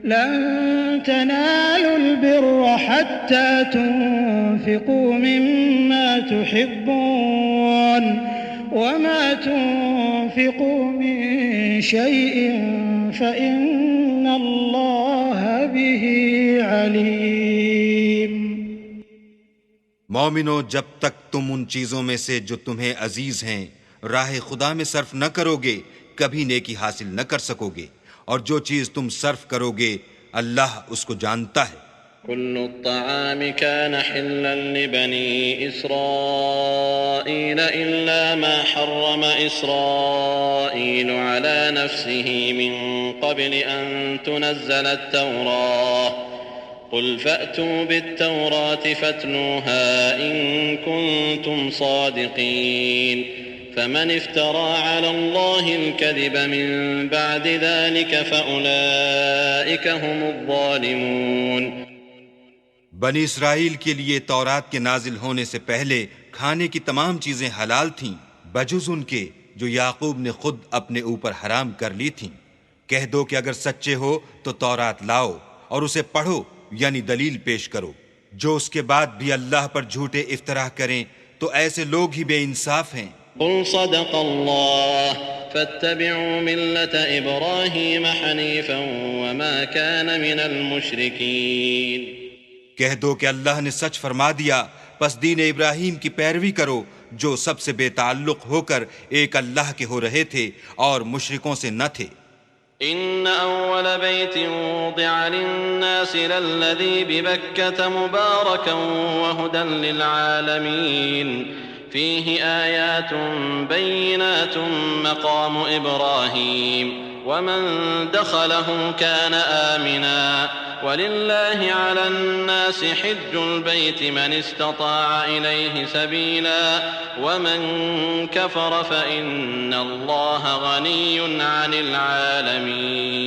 لن تنالوا البر حتى تنفقوا مما تحبون وما تنفقوا من شيء فإن الله به عليم۔ مومنو، جب تک تم ان چیزوں میں سے جو تمہیں عزیز ہیں راہ خدا میں صرف نہ کرو گے کبھی نیکی حاصل نہ کر سکو گے، اور جو چیز تم صرف کرو گے اللہ اس کو جانتا ہے۔ كل الطعام كان حلا لبني إسرائيل إلا ما حرم إسرائيل على نفسه من قبل أن تنزل التوراة قل فأتوا بالتوراة فاتلوها إن كنتم صادقين فمن افترى على الله الكذب من بعد ذلك فأولئك هم الظالمون۔ بنی اسرائیل کے لیے تورات کے نازل ہونے سے پہلے کھانے کی تمام چیزیں حلال تھیں بجز ان کے جو یعقوب نے خود اپنے اوپر حرام کر لی تھیں۔ کہہ دو کہ اگر سچے ہو تو تورات لاؤ اور اسے پڑھو، یعنی دلیل پیش کرو۔ جو اس کے بعد بھی اللہ پر جھوٹے افطرا کریں تو ایسے لوگ ہی بے انصاف ہیں۔ قل صدق اللہ فاتبعوا ملة ابراہیم حنیفا وما كان من المشرکین۔ کہہ دو کہ اللہ نے سچ فرما دیا، پس دین ابراہیم کی پیروی کرو جو سب سے بے تعلق ہو کر ایک اللہ کے ہو رہے تھے اور مشرکوں سے نہ تھے۔ ان اول بیت وضع للناس للذی ببکة مبارکا وہدا للعالمین فیہ آیات بینات مقام ابراہیم ومن دخله كان آمنا وللہ علی الناس حج البیت من استطاع الیہ سبیلا ومن کفر فإن اللہ غنی عن العالمین۔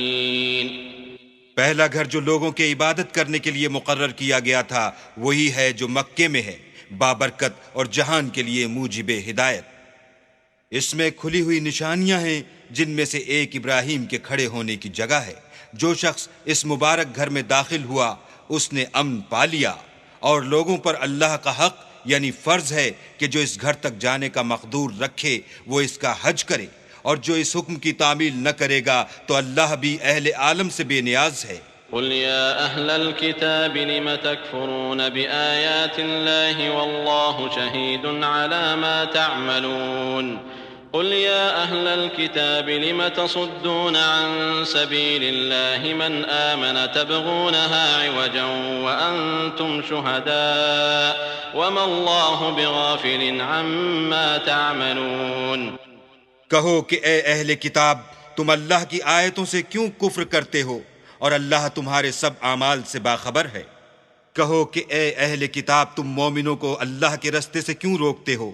پہلا گھر جو لوگوں کے عبادت کرنے کے لیے مقرر کیا گیا تھا وہی ہے جو مکے میں ہے، بابرکت اور جہان کے لیے موجب ہدایت۔ اس میں کھلی ہوئی نشانیاں ہیں جن میں سے ایک ابراہیم کے کھڑے ہونے کی جگہ ہے۔ جو شخص اس مبارک گھر میں داخل ہوا اس نے امن پا لیا، اور لوگوں پر اللہ کا حق یعنی فرض ہے کہ جو اس گھر تک جانے کا مقدور رکھے وہ اس کا حج کرے، اور جو اس حکم کی تعمیل نہ کرے گا تو اللہ بھی اہل عالم سے بے نیاز ہے۔ قل يا أهل الكتاب لم تكفرون بآيات الله والله شهيد على ما تعملون قل يا أهل الكتاب لم تصدون عن سبيل الله من آمن تبغونها عوجا وأنتم شهداء وما الله بغافل عما تعملون۔ کہو کہ اے اہل کتاب تم اللہ کی آیتوں سے کیوں کفر کرتے ہو اور اللہ تمہارے سب اعمال سے باخبر ہے۔ کہو کہ اے اہل کتاب تم مومنوں کو اللہ کے رستے سے کیوں روکتے ہو،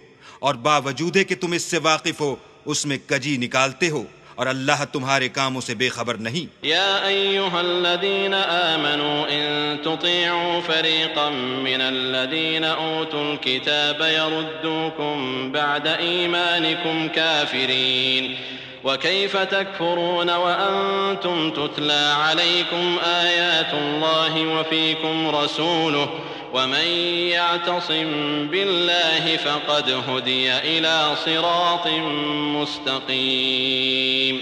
اور باوجود کہ تم اس سے واقف ہو اس میں کجی نکالتے ہو، اور اللہ تمہارے کاموں سے بے خبر نہیں۔ یا ایہا الذین آمنوا ان تطیعوا فریقا من الذین اوتوا الکتاب یردوکم بعد ایمانکم کافرین وكيف تكفرون وأنتم تتلى عليكم آيات الله وفيكم رسوله ومن يعتصم بالله فقد هدي إلى صراط مستقيم۔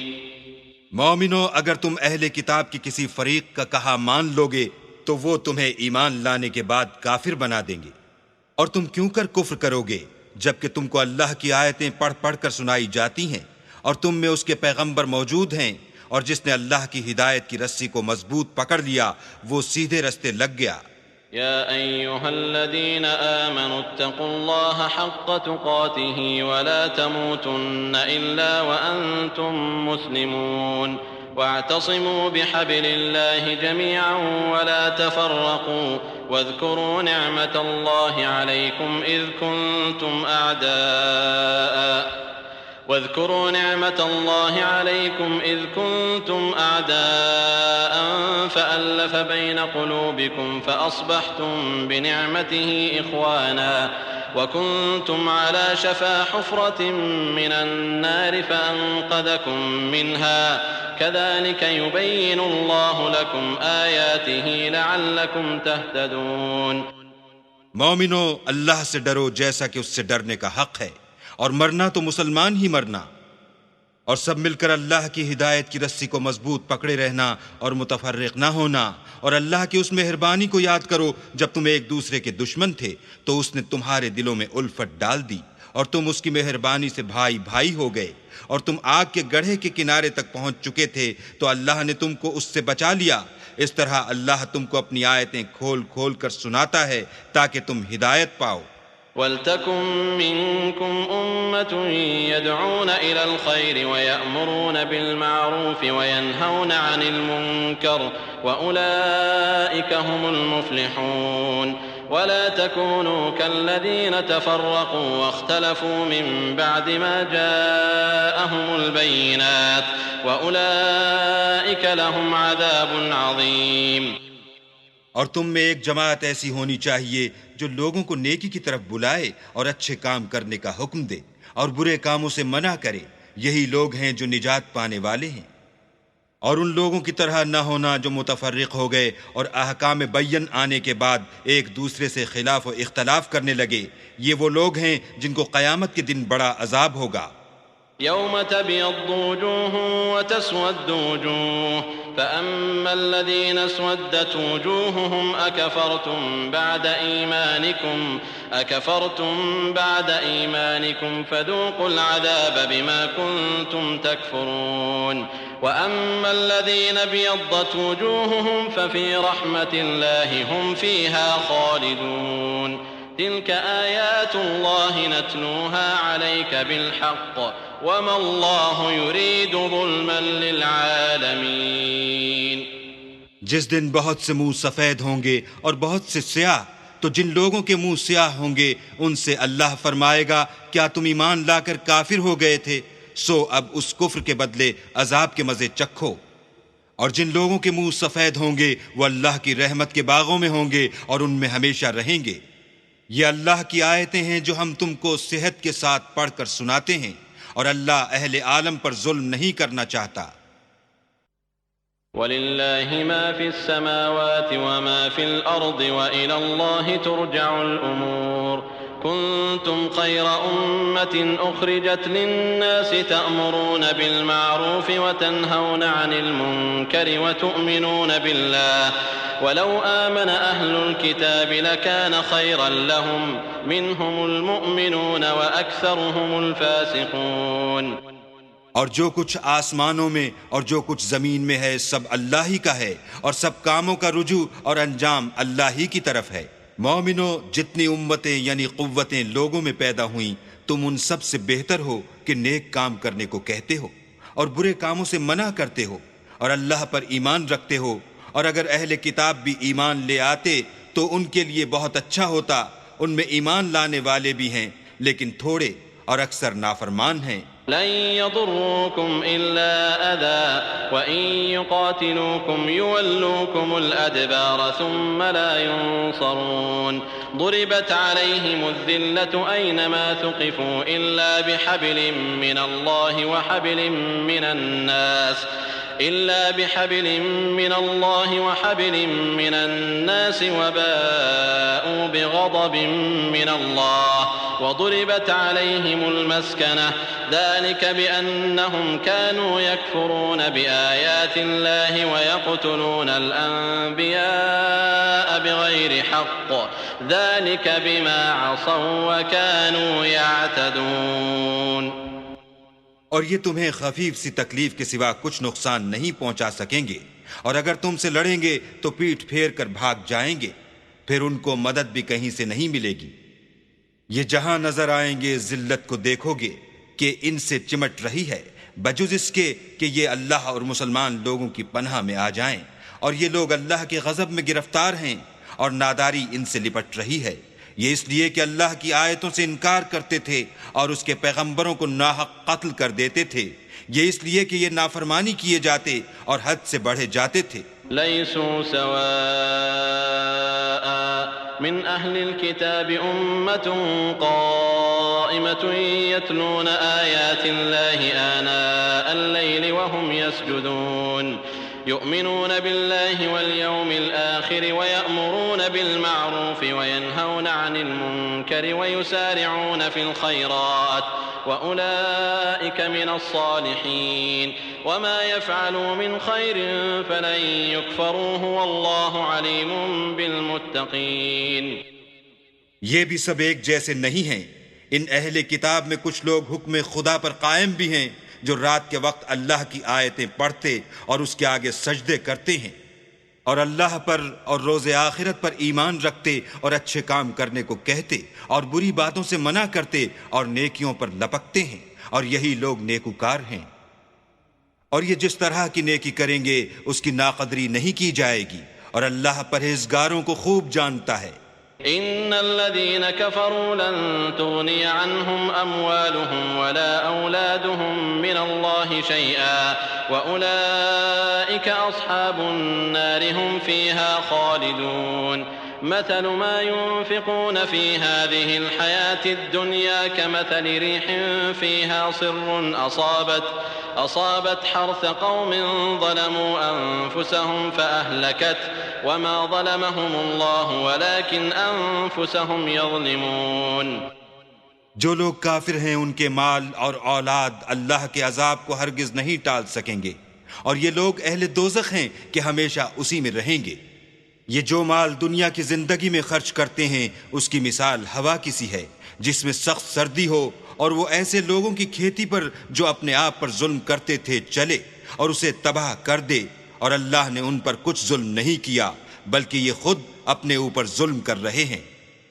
مومنو، اگر تم اہل کتاب کی کسی فریق کا کہا مان لوگے تو وہ تمہیں ایمان لانے کے بعد کافر بنا دیں گے، اور تم کیوں کر کفر کرو گے جبکہ تم کو اللہ کی آیتیں پڑھ پڑھ کر سنائی جاتی ہیں اور تم میں اس کے پیغمبر موجود ہیں، اور جس نے اللہ کی ہدایت کی رسی کو مضبوط پکڑ لیا وہ سیدھے رستے لگ گیا۔ یا ایہا الذین آمنوا اتقوا اللہ حق تقاته ولا تموتن الا وانتم مسلمون واعتصموا بحبل الله جميعا ولا تفرقوا واذكروا نعمة الله عليكم إذ كنتم أعداء فألف بين قلوبكم فأصبحتم بنعمته إخوانا وكنتم على شفا حفرة من النار فأنقذكم منها كذلك يبين الله لكم آياته لعلكم تهتدون۔ مومنو، اللہ سے ڈرو جیسا کہ اس سے ڈرنے کا حق ہے، اور مرنا تو مسلمان ہی مرنا، اور سب مل کر اللہ کی ہدایت کی رسی کو مضبوط پکڑے رہنا اور متفرق نہ ہونا، اور اللہ کی اس مہربانی کو یاد کرو جب تم ایک دوسرے کے دشمن تھے تو اس نے تمہارے دلوں میں الفت ڈال دی اور تم اس کی مہربانی سے بھائی بھائی ہو گئے، اور تم آگ کے گڑھے کے کنارے تک پہنچ چکے تھے تو اللہ نے تم کو اس سے بچا لیا۔ اس طرح اللہ تم کو اپنی آیتیں کھول کھول کر سناتا ہے تاکہ تم ہدایت پاؤ۔ وَلْتَكُن مِّنكُمْ أُمَّةٌ يَدْعُونَ إِلَى الْخَيْرِ وَيَأْمُرُونَ بِالْمَعْرُوفِ وَيَنْهَوْنَ عَنِ الْمُنكَرِ وَأُولَئِكَ هُمُ الْمُفْلِحُونَ۔ ولا تكونوا كالذين تفرقوا واختلفوا من بعد ما جاءهم البينات وأولئك لهم عذاب عظيم۔ اور تم میں ایک جماعت ایسی ہونی چاہیے جو لوگوں کو نیکی کی طرف بلائے اور اچھے کام کرنے کا حکم دے اور برے کاموں سے منع کرے، یہی لوگ ہیں جو نجات پانے والے ہیں۔ اور ان لوگوں کی طرح نہ ہونا جو متفرق ہو گئے اور احکام بین آنے کے بعد ایک دوسرے سے خلاف و اختلاف کرنے لگے، یہ وہ لوگ ہیں جن کو قیامت کے دن بڑا عذاب ہوگا۔ يوم تبيض وجوه وتسود وجوه فأما الذين اسودت وجوههم أكفرتم بعد إيمانكم فذوقوا العذاب بما كنتم تكفرون وأما الذين ابيضت وجوههم ففي رحمة الله هم فيها خالدون تلك آيات الله نتلوها عليك بالحق وما الله يريد ظلما للعالمين۔ جس دن بہت سے منہ سفید ہوں گے اور بہت سے سیاہ، تو جن لوگوں کے منہ سیاہ ہوں گے ان سے اللہ فرمائے گا کیا تم ایمان لا کر کافر ہو گئے تھے؟ سو اب اس کفر کے بدلے عذاب کے مزے چکھو۔ اور جن لوگوں کے منہ سفید ہوں گے وہ اللہ کی رحمت کے باغوں میں ہوں گے اور ان میں ہمیشہ رہیں گے۔ یہ اللہ کی آیتیں ہیں جو ہم تم کو صحت کے ساتھ پڑھ کر سناتے ہیں، اور اللہ اہل عالم پر ظلم نہیں کرنا چاہتا۔ وَلِلَّهِ مَا فِي السَّمَاوَاتِ وَمَا فِي الْأَرْضِ وَإِلَى اللَّهِ تُرْجَعُ الْأُمُورُ كُنتُمْ خَيْرَ أُمَّةٍ أُخْرِجَتْ لِلنَّاسِ تَأْمُرُونَ بِالْمَعْرُوفِ وَتَنْهَوْنَ عَنِ الْمُنكَرِ وَتُؤْمِنُونَ بِاللَّهِ وَلَوْ آمَنَ أَهْلُ الْكِتَابِ لَكَانَ خَيْرًا لَهُمْ مِنْهُمُ الْمُؤْمِنُونَ وَأَكْثَرُهُمُ الْفَاسِقُونَ۔ اور جو کچھ آسمانوں میں اور جو کچھ زمین میں ہے سب اللہ ہی کا ہے، اور سب کاموں کا رجوع اور انجام اللہ ہی کی طرف ہے۔ مومنو، جتنی امتیں یعنی قوتیں لوگوں میں پیدا ہوئیں، تم ان سب سے بہتر ہو کہ نیک کام کرنے کو کہتے ہو اور برے کاموں سے منع کرتے ہو اور اللہ پر ایمان رکھتے ہو۔ اور اگر اہل کتاب بھی ایمان لے آتے تو ان کے لیے بہت اچھا ہوتا، ان میں ایمان لانے والے بھی ہیں لیکن تھوڑے اور اکثر نافرمان ہیں۔ لن يضروكم إلا أذى وإن يقاتلوكم يولوكم الأدبار ثم لا ينصرون ضربت عليهم الذلة أينما ثقفوا إلا بحبل من الله وحبل من الناس وباءوا بغضب من الله وضربت عليهم المسكنة ذلك بأنهم كانوا يكفرون بآيات الله ويقتلون الأنبياء بغير حق ذلك بما عصوا وكانوا يعتدون۔ اور یہ تمہیں خفیف سی تکلیف کے سوا کچھ نقصان نہیں پہنچا سکیں گے، اور اگر تم سے لڑیں گے تو پیٹھ پھیر کر بھاگ جائیں گے، پھر ان کو مدد بھی کہیں سے نہیں ملے گی۔ یہ جہاں نظر آئیں گے ذلت کو دیکھو گے کہ ان سے چمٹ رہی ہے، بجز اس کے کہ یہ اللہ اور مسلمان لوگوں کی پناہ میں آ جائیں، اور یہ لوگ اللہ کے غضب میں گرفتار ہیں اور ناداری ان سے لپٹ رہی ہے۔ یہ اس لیے کہ اللہ کی آیتوں سے انکار کرتے تھے اور اس کے پیغمبروں کو ناحق قتل کر دیتے تھے، یہ اس لیے کہ یہ نافرمانی کیے جاتے اور حد سے بڑھے جاتے تھے۔ لیسوا سواء من أهل الكتاب أمة قائمة يتلون آيات الله آناء الليل وهم يسجدون يؤمنون بالله واليوم الآخر ويأمرون بالمعروف وينهون عن المنكر ويسارعون في الخيرات وأولئك من الصالحين وما يفعلوا من خير فلن يكفروه والله عليم بالمتقين. یہ بھی سب ایک جیسے نہیں ہیں. ان اہل کتاب میں کچھ لوگ حکم خدا پر قائم بھی ہیں جو رات کے وقت اللہ کی آیتیں پڑھتے اور اس کے آگے سجدے کرتے ہیں اور اللہ پر اور روز آخرت پر ایمان رکھتے اور اچھے کام کرنے کو کہتے اور بری باتوں سے منع کرتے اور نیکیوں پر لپکتے ہیں اور یہی لوگ نیکوکار ہیں. اور یہ جس طرح کی نیکی کریں گے اس کی ناقدری نہیں کی جائے گی اور اللہ پرہیزگاروں کو خوب جانتا ہے. إن الذين كفروا لن تغني عنهم أموالهم ولا أولادهم من الله شيئا وأولئك أصحاب النار هم فيها خالدون. مثل ما ينفقون في هذه الحياة الدنيا كمثل ريح فيها صر أصابت حرث قوم ظلموا أنفسهم فأهلكت وما ظلمهم الله ولكن أنفسهم يظلمون. جو لوگ کافر ہیں ان کے مال اور اولاد اللہ کے عذاب کو ہرگز نہیں ٹال سکیں گے اور یہ لوگ اہل دوزخ ہیں کہ ہمیشہ اسی میں رہیں گے. یہ جو مال دنیا کی زندگی میں خرچ کرتے ہیں اس کی مثال ہوا کی سی ہے جس میں سخت سردی ہو اور وہ ایسے لوگوں کی کھیتی پر جو اپنے آپ پر ظلم کرتے تھے چلے اور اسے تباہ کر دے اور اللہ نے ان پر کچھ ظلم نہیں کیا بلکہ یہ خود اپنے اوپر ظلم کر رہے ہیں.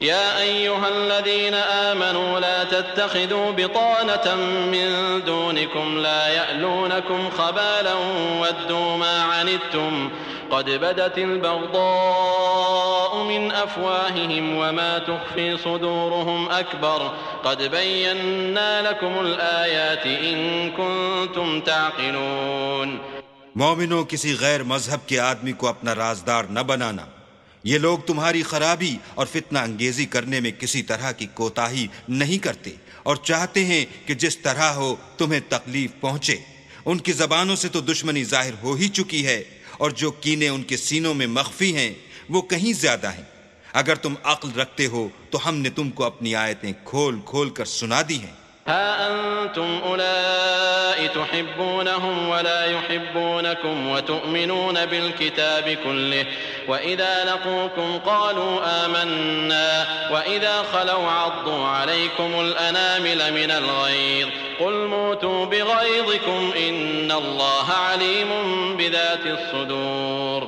يا أيها الذين آمنوا لا تتخذوا بطانة من دونكم لا يألونكم خبالا ودوا ما عنتم قد بدت البغضاء من أفواههم وما تخفي صدورهم أكبر قد بينا لكم الآيات إن كنتم تعقلون. مومنوں کسی غیر مذہب کے آدمی کو اپنا رازدار نہ بنانا. یہ لوگ تمہاری خرابی اور فتنہ انگیزی کرنے میں کسی طرح کی کوتاہی نہیں کرتے اور چاہتے ہیں کہ جس طرح ہو تمہیں تکلیف پہنچے. ان کی زبانوں سے تو دشمنی ظاہر ہو ہی چکی ہے اور جو کینے ان کے سینوں میں مخفی ہیں وہ کہیں زیادہ ہیں. اگر تم عقل رکھتے ہو تو ہم نے تم کو اپنی آیتیں کھول کھول کر سنا دی ہیں. ها أنتم أولئك تحبونهم ولا يحبونكم وتؤمنون بالكتاب كله وإذا لقوكم قالوا آمنا وإذا خلوا عضوا عليكم الأنامل من الغيظ قل موتوا بغيظكم إن الله عليم بذات الصدور.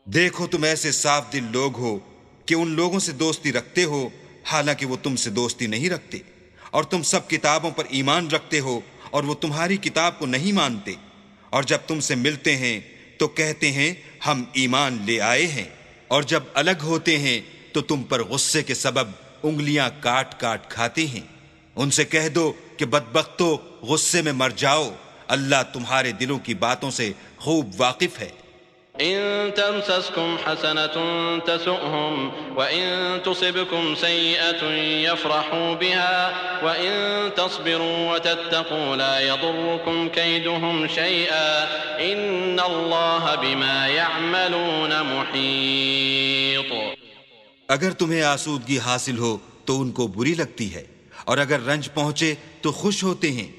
دیکھو تم ایسے صاف دل لوگ ہو کہ ان لوگوں سے دوستی رکھتے ہو حالانکہ وہ تم سے دوستی نہیں رکھتے اور تم سب کتابوں پر ایمان رکھتے ہو اور وہ تمہاری کتاب کو نہیں مانتے اور جب تم سے ملتے ہیں تو کہتے ہیں ہم ایمان لے آئے ہیں اور جب الگ ہوتے ہیں تو تم پر غصے کے سبب انگلیاں کاٹ کاٹ کھاتے ہیں. ان سے کہہ دو کہ بدبختو غصے میں مر جاؤ اللہ تمہارے دلوں کی باتوں سے خوب واقف ہے. إن تمسسكم حسنة تسؤهم وإن تصبكم سيئة يفرحوا بها وإن تصبروا وتتقوا لا يضركم كيدهم شيئا إن الله بما يعملون محيط. اگر تمہیں آسودگی حاصل ہو تو ان کو بری لگتی ہے اور اگر رنج پہنچے تو خوش ہوتے ہیں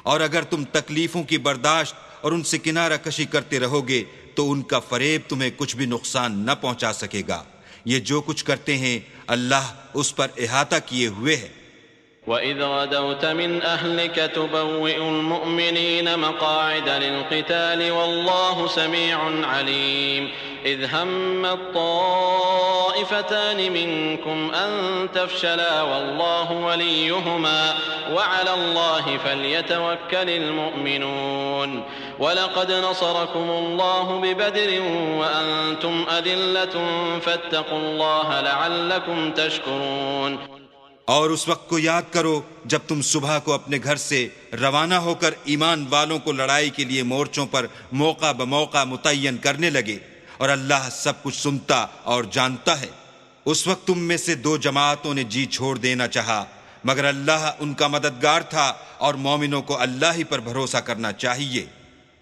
اور اگر تم تکلیفوں کی برداشت اور ان سے کنارہ کشی کرتے رہو گے تو ان کا فریب تمہیں کچھ بھی نقصان نہ پہنچا سکے گا. یہ جو کچھ کرتے ہیں اللہ اس پر احاطہ کیے ہوئے ہے. وَإِذْ غَدَوْتَ مِنْ أَهْلِكَ تُبَوِّئُ الْمُؤْمِنِينَ مَقَاعِدَ لِلْقِتَالِ وَاللَّهُ سَمِيعٌ عَلِيمٌ. إِذْ هَمَّت طَّائِفَتَانِ مِنْكُمْ أَن تَفْشَلَا وَاللَّهُ وَلِيُّهُمَا وَعَلَى اللَّهِ فَلْيَتَوَكَّلِ الْمُؤْمِنُونَ. وَلَقَدْ نَصَرَكُمُ اللَّهُ بِبَدْرٍ وَأَنْتُمْ أَذِلَّةٌ فَاتَّقُوا اللَّهَ لَعَلَّكُمْ تَشْكُرُونَ. اور اس وقت کو یاد کرو جب تم صبح کو اپنے گھر سے روانہ ہو کر ایمان والوں کو لڑائی کے لیے مورچوں پر موقع بموقع متعین کرنے لگے اور اللہ سب کچھ سنتا اور جانتا ہے. اس وقت تم میں سے دو جماعتوں نے جی چھوڑ دینا چاہا، مگر اللہ ان کا مددگار تھا، اور مومنوں کو اللہ ہی پر بھروسہ کرنا چاہیے۔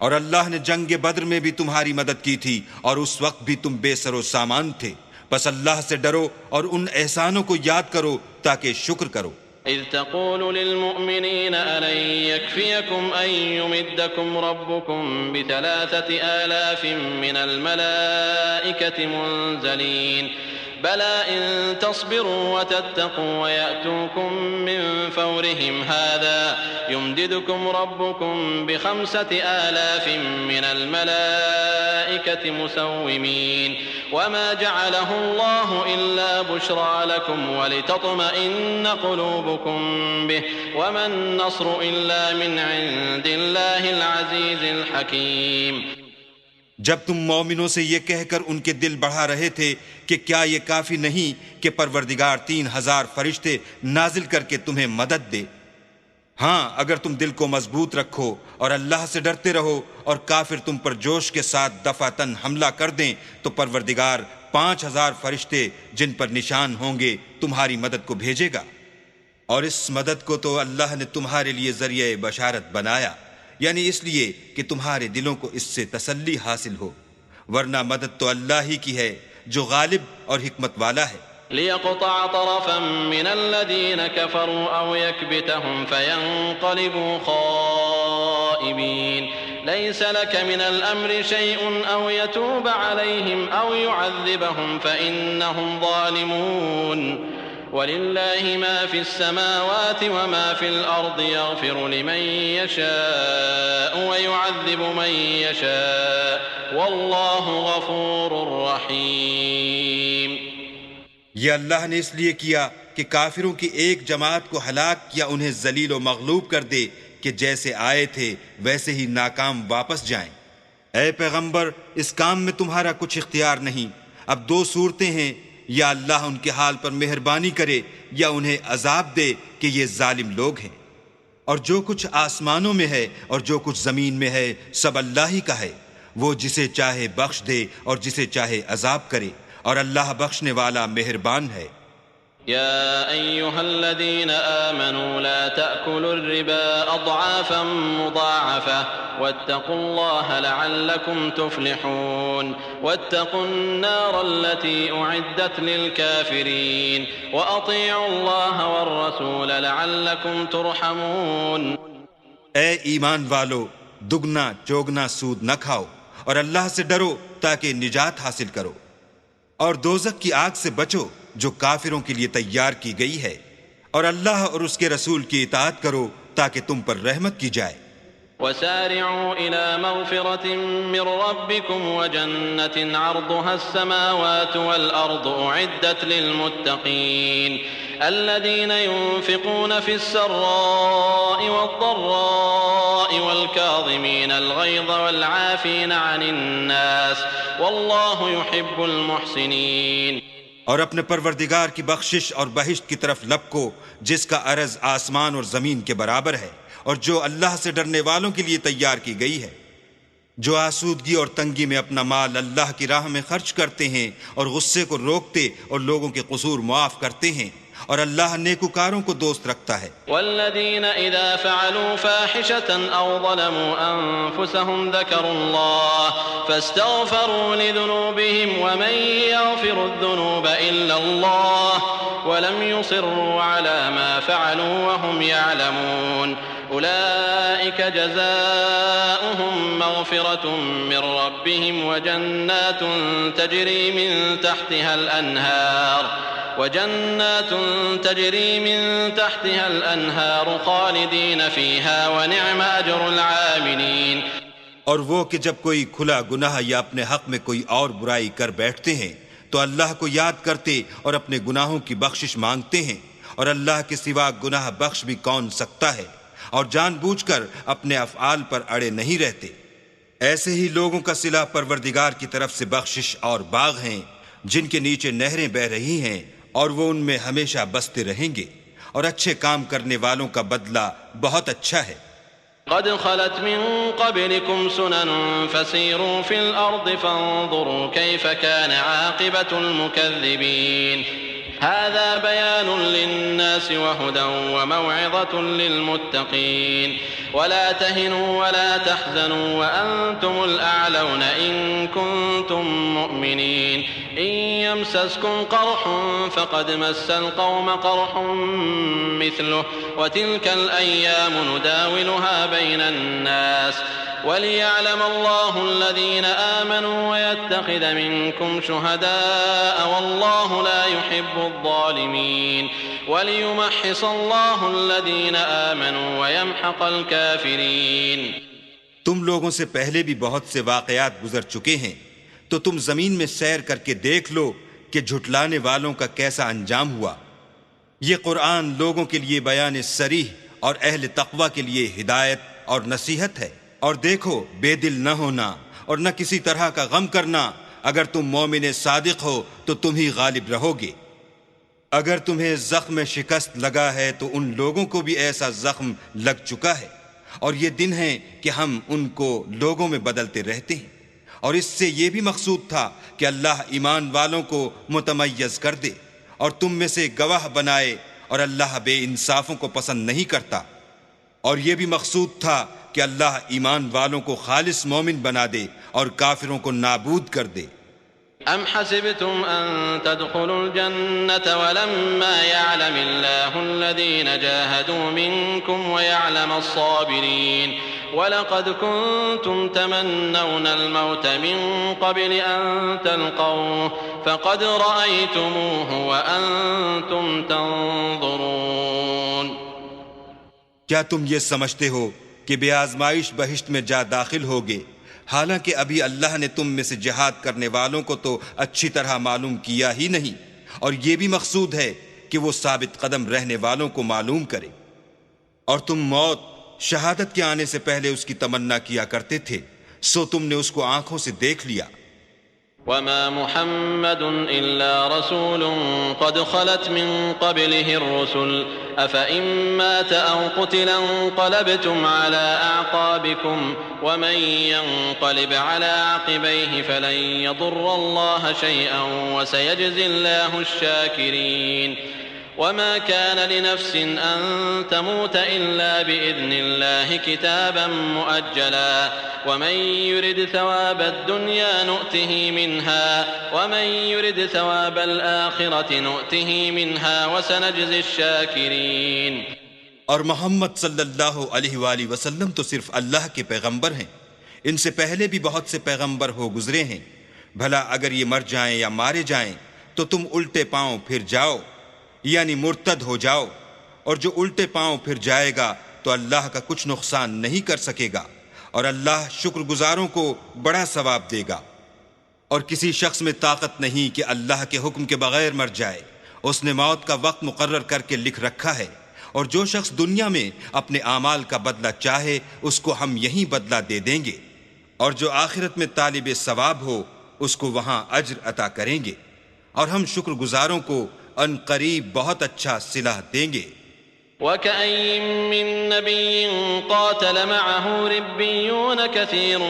اور اللہ نے جنگ بدر میں بھی تمہاری مدد کی تھی، اور اس وقت بھی تم بے سر و سامان تھے، بس اللہ سے ڈرو اور ان احسانوں کو یاد کرو تاکہ شکر کرو۔ إذ تقول للمؤمنين ألن يكفيكم أن يمدكم ربكم ب3,000 من الملائكة منزلين بلى إن تصبروا وتتقوا ويأتوكم من فورهم هذا يمددكم ربكم ب5,000 من الملائكة مسومين وما جعله الله إلا بشرى لكم ولتطمئن قلوبكم به وما النصر إلا من عند الله العزيز الحكيم۔ جب تم مومنوں سے یہ کہہ کر ان کے دل بڑھا رہے تھے کہ کیا یہ کافی نہیں کہ پروردگار 3,000 فرشتے نازل کر کے تمہیں مدد دے؟ ہاں، اگر تم دل کو مضبوط رکھو اور اللہ سے ڈرتے رہو اور کافر تم پر جوش کے ساتھ دفعتاً حملہ کر دیں تو پروردگار 5,000 فرشتے جن پر نشان ہوں گے تمہاری مدد کو بھیجے گا، اور اس مدد کو تو اللہ نے تمہارے لیے ذریعہ بشارت بنایا، یعنی اس لیے کہ تمہارے دلوں کو اس سے تسلی حاصل ہو، ورنہ مدد تو اللہ ہی کی ہے جو غالب اور حکمت والا ہے۔ ليقطع طرفا من الذين كفروا أو يكبتهم فينقلبوا خائبين ليس لك من الأمر شيء أو يتوب عليهم أو يعذبهم فإنهم ظالمون ولله ما في السماوات وما في الأرض يغفر لمن يشاء ويعذب من يشاء والله غفور رحيم۔ یہ اللہ نے اس لیے کیا کہ کافروں کی ایک جماعت کو ہلاک یا انہیں ذلیل و مغلوب کر دے کہ جیسے آئے تھے ویسے ہی ناکام واپس جائیں۔ اے پیغمبر، اس کام میں تمہارا کچھ اختیار نہیں۔ اب دو صورتیں ہیں، یا اللہ ان کے حال پر مہربانی کرے یا انہیں عذاب دے کہ یہ ظالم لوگ ہیں۔ اور جو کچھ آسمانوں میں ہے اور جو کچھ زمین میں ہے سب اللہ ہی کا ہے، وہ جسے چاہے بخش دے اور جسے چاہے عذاب کرے، اور اللہ بخشنے والا مہربان ہے۔ يا أيها الذين آمنوا لا تأكلوا الربا أضعافا مضاعفة واتقوا الله لعلكم تفلحون واتقوا النار التي أعدت للكافرين وأطيعوا الله والرسول لعلكم ترحمون۔ اے ایمان والو، دگنا چوگنا سود نہ کھاؤ اور اللہ سے ڈرو تاکہ نجات حاصل کرو، اور دوزخ کی آگ سے بچو جو کافروں کے لیے تیار کی گئی ہے، اور اللہ اور اس کے رسول کی اطاعت کرو تاکہ تم پر رحمت کی جائے۔ وسارعوا إلى مغفرة من ربكم وجنة عرضها السماوات والأرض أعدت للمتقين الذين ينفقون في السراء والضراء والكاظمين الغيظ والعافين عن الناس والله يحب المحسنين۔ اور اپنے پروردگار کی بخشش اور بہشت کی طرف لپکو جس کا عرض آسمان اور زمین کے برابر ہے، اور جو اللہ سے ڈرنے والوں کے لیے تیار کی گئی ہے، جو آسودگی اور تنگی میں اپنا مال اللہ کی راہ میں خرچ کرتے ہیں اور غصے کو روکتے اور لوگوں کے قصور معاف کرتے ہیں، اور اللہ نیکوکاروں کو دوست رکھتا ہے۔ والذین اذا فعلوا فاحشة او ظلموا انفسهم ذکروا اللہ فاستغفروا لذنوبهم ومن يغفر الذنوب الا اللہ ولم يصروا على ما فعلوا وهم يعلمون أولئك جزاؤهم مغفرة من ربهم وجنات تجري من تحتها الأنهار خالدين فيها ونعم أجر العاملين۔ اور وہ کہ جب کوئی کھلا گناہ یا اپنے حق میں کوئی اور برائی کر بیٹھتے ہیں تو اللہ کو یاد کرتے اور اپنے گناہوں کی بخشش مانگتے ہیں، اور اللہ کے سوا گناہ بخش بھی کون سکتا ہے، اور جان بوجھ کر اپنے افعال پر اڑے نہیں رہتے۔ ایسے ہی لوگوں کا صلہ پروردگار کی طرف سے بخشش اور باغ ہیں جن کے نیچے نہریں بہہ رہی ہیں، اور وہ ان میں ہمیشہ بستے رہیں گے، اور اچھے کام کرنے والوں کا بدلہ بہت اچھا ہے۔ قد خلت من قبلكم سنن فسيروا في الأرض فانظروا كيف كان عاقبة المكذبين هذا بيان للناس وهدى وموعظة للمتقين ولا تهنوا ولا تحزنوا وأنتم الأعلون إن كنتم مؤمنين إن يمسسكم قرح فقد مس القوم قرح مثله وتلك الأيام نداولها بين الناس وليعلم الله الذين آمنوا ويتخذ منكم شهداء والله لا يحب الظالمين وليمحص الله الذين آمنوا ويمحق الكافرين. تم لوگوں سے پہلے بھی بہت سے واقعات گزر چکے ہیں، تو تم زمین میں سیر کر کے دیکھ لو کہ جھٹلانے والوں کا کیسا انجام ہوا. یہ قرآن لوگوں کے لیے بیان صریح اور اہل تقوی کے لیے ہدایت اور نصیحت ہے. اور دیکھو، بے دل نہ ہونا اور نہ کسی طرح کا غم کرنا. اگر تم مومن صادق ہو تو تم ہی غالب رہو گے. اگر تمہیں زخم شکست لگا ہے تو ان لوگوں کو بھی ایسا زخم لگ چکا ہے، اور یہ دن ہے کہ ہم ان کو لوگوں میں بدلتے رہتے ہیں. اور اس سے یہ بھی مقصود تھا کہ اللہ ایمان والوں کو متمیز کر دے اور تم میں سے گواہ بنائے، اور اللہ بے انصافوں کو پسند نہیں کرتا. اور یہ بھی مقصود تھا کہ اللہ ایمان والوں کو خالص مومن بنا دے اور کافروں کو نابود کر دے. ام حسبتم ان تدخلوا الجنة ولما يعلم الله الذين جاهدوا منكم ويعلم الصابرين ولقد كنتم تمنون الموت من قبل ان تلقوه فقد رأيتموه وانتم تنظرون. کیا تم یہ سمجھتے ہو کہ بے آزمائش بہشت میں جا داخل ہوگے، حالانکہ ابھی اللہ نے تم میں سے جہاد کرنے والوں کو تو اچھی طرح معلوم کیا ہی نہیں، اور یہ بھی مقصود ہے کہ وہ ثابت قدم رہنے والوں کو معلوم کرے. اور تم موت، شہادت کے آنے سے پہلے اس کی تمنا کیا کرتے تھے، سو تم نے اس کو آنکھوں سے دیکھ لیا. وما محمد إلا رسول قد خلت من قبله الرسل أفإن مات أو قتل انقلبتم على أعقابكم ومن ينقلب على عقبيه فلن يضر الله شيئا وسيجزي الله الشاكرين. وما كان لنفس أن تموت إلا بإذن الله كتابا مؤجلا ومن يرد ثواب الدنيا نؤته منها ومن يرد ثواب الآخرة نؤته منها وسنجزي الشاكرين. اور محمد صلی اللہ علیہ وآلہ وسلم تو صرف اللہ کے پیغمبر ہیں. ان سے پہلے بھی بہت سے پیغمبر ہو گزرے ہیں. بھلا اگر یہ مر جائیں یا مارے جائیں تو تم الٹے پاؤں پھر جاؤ، یعنی مرتد ہو جاؤ، اور جو الٹے پاؤں پھر جائے گا تو اللہ کا کچھ نقصان نہیں کر سکے گا، اور اللہ شکر گزاروں کو بڑا ثواب دے گا. اور کسی شخص میں طاقت نہیں کہ اللہ کے حکم کے بغیر مر جائے. اس نے موت کا وقت مقرر کر کے لکھ رکھا ہے، اور جو شخص دنیا میں اپنے اعمال کا بدلہ چاہے اس کو ہم یہیں بدلہ دے دیں گے، اور جو آخرت میں طالب ثواب ہو اس کو وہاں اجر عطا کریں گے، اور ہم شکر گزاروں کو ان قریب بہت اچھا صلہ دیں گے. وَكَأَيٍّ مِّن نَّبِيٍّ قَاتَلَ مَعَهُ رِبِّيُّونَ كَثِيرٌ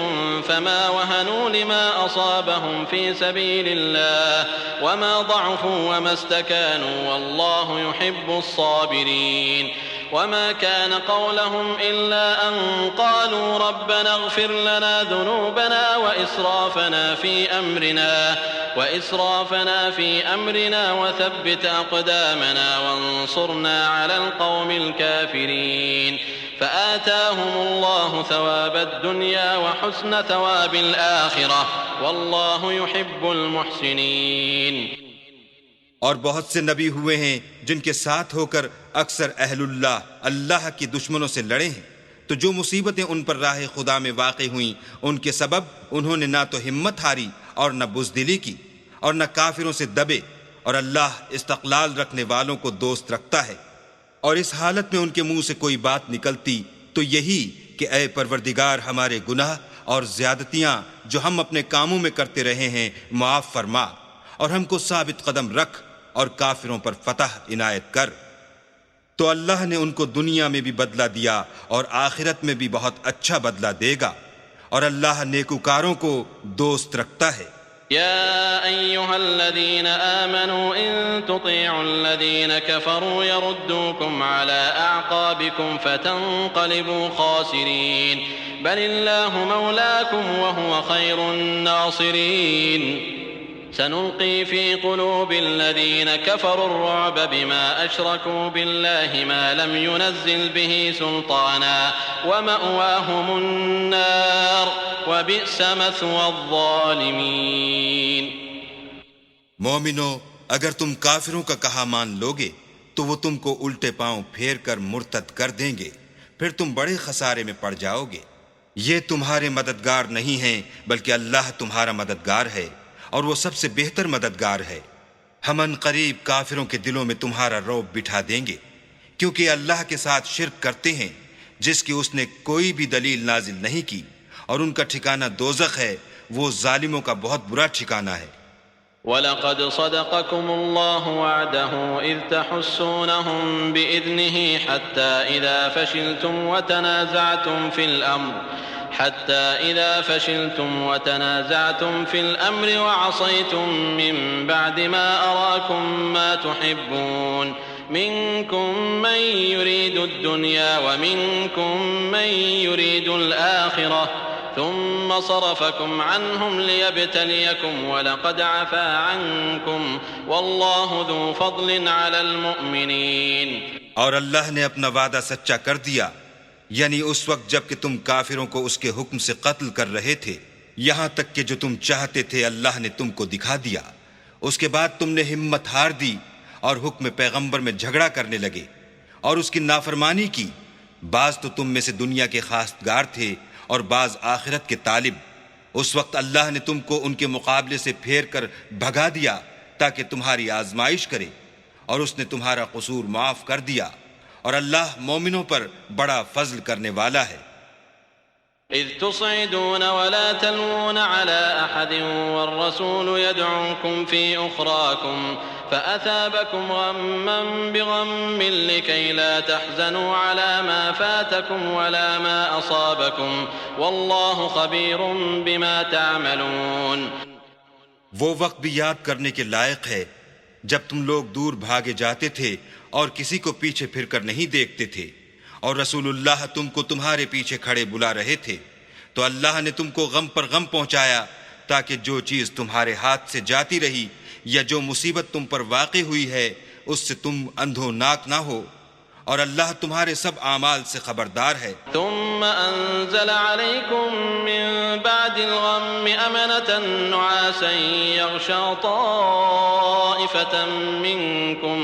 فَمَا وَهَنُوا لِمَا أَصَابَهُمْ فِي سَبِيلِ اللَّهِ وَمَا ضَعُفُوا وَمَا اسْتَكَانُوا وَاللَّهُ يُحِبُّ الصَّابِرِينَ. وما كان قولهم إلا أن قالوا ربنا اغفر لنا ذنوبنا وإسرافنا في أمرنا وثبت أقدامنا وانصرنا على القوم الكافرين. فآتاهم الله ثواب الدنيا وحسن ثواب الآخرة والله يحب المحسنين. اور بہت سے نبی ہوئے ہیں جن کے ساتھ ہو کر اکثر اہل اللہ کی دشمنوں سے لڑے ہیں، تو جو مصیبتیں ان پر راہ خدا میں واقع ہوئیں ان کے سبب انہوں نے نہ تو ہمت ہاری اور نہ بزدلی کی اور نہ کافروں سے دبے. اور اللہ استقلال رکھنے والوں کو دوست رکھتا ہے. اور اس حالت میں ان کے منہ سے کوئی بات نکلتی تو یہی کہ اے پروردگار ہمارے گناہ اور زیادتیاں جو ہم اپنے کاموں میں کرتے رہے ہیں معاف فرما، اور ہم کو ثابت قدم رکھ اور کافروں پر فتح عنایت کر. تو اللہ نے ان کو دنیا میں بھی بدلہ دیا اور آخرت میں بھی بہت اچھا بدلہ دے گا، اور اللہ نیکوکاروں کو دوست رکھتا ہے۔ يا أيها الذين آمنوا إن تطيعوا الذين كفروا يردوكم على أعقابكم فتنقلبوا خاسرين بل الله مولاكم وهو خير الناصرين سنلقي في قلوب الذين كفروا الرعب بما أشركوا بالله ما لم ينزل به سلطانا ومأواهم النار وبئس مثوى الظالمين۔ مومنو، اگر تم کافروں کا کہا مان لوگے تو وہ تم کو الٹے پاؤں پھیر کر مرتد کر دیں گے، پھر تم بڑے خسارے میں پڑ جاؤ گے۔ یہ تمہارے مددگار نہیں ہیں بلکہ اللہ تمہارا مددگار ہے، اور وہ سب سے بہتر مددگار ہے۔ ہم ان قریب کافروں کے دلوں میں تمہارا رعب بٹھا دیں گے، کیونکہ اللہ کے ساتھ شرک کرتے ہیں جس کی اس نے کوئی بھی دلیل نازل نہیں کی، اور ان کا ٹھکانہ دوزخ ہے، وہ ظالموں کا بہت برا ٹھکانہ ہے۔ وَلَقَدْ صَدَقَكُمُ اللَّهُ وَعْدَهُ إِذْ تَحُسُّونَهُم بِإِذْنِهِ حَتَّى إِذَا فشلتم في الأمر وعصيتم من بعد ما أراكم ما تحبون منكم من يريد الدنيا ومنكم من يريد الآخرة ثم صرفكم عنهم ليبتليكم ولقد عفا عنكم والله ذو فضل على المؤمنين۔ اور اللہ نے اپنا وعدہ سچا کر دیا، یعنی اس وقت جب کہ تم کافروں کو اس کے حکم سے قتل کر رہے تھے، یہاں تک کہ جو تم چاہتے تھے اللہ نے تم کو دکھا دیا۔ اس کے بعد تم نے ہمت ہار دی اور حکم پیغمبر میں جھگڑا کرنے لگے اور اس کی نافرمانی کی۔ بعض تو تم میں سے دنیا کے خواستگار تھے اور بعض آخرت کے طالب۔ اس وقت اللہ نے تم کو ان کے مقابلے سے پھیر کر بھگا دیا تاکہ تمہاری آزمائش کرے، اور اس نے تمہارا قصور معاف کر دیا، اور اللہ مومنوں پر بڑا فضل کرنے والا ہے۔ إذ تصعدون ولا تلوون على أحد والرسول يدعوكم في أخراكم فأثابكم غما بغم لكي لا تحزنوا على ما فاتكم ولا ما أصابكم والله خبير بما تعملون۔ وہ وقت بھی یاد کرنے کے لائق ہے جب تم لوگ دور بھاگے جاتے تھے اور کسی کو پیچھے پھر کر نہیں دیکھتے تھے، اور رسول اللہ تم کو تمہارے پیچھے کھڑے بلا رہے تھے، تو اللہ نے تم کو غم پر غم پہنچایا تاکہ جو چیز تمہارے ہاتھ سے جاتی رہی یا جو مصیبت تم پر واقع ہوئی ہے اس سے تم اندھوناک نہ ہو، اور اللہ تمہارے سب اعمال سے خبردار ہے۔ ثم انزل عليكم من بعد الغم امنة نعاسا يغشى طائفة منكم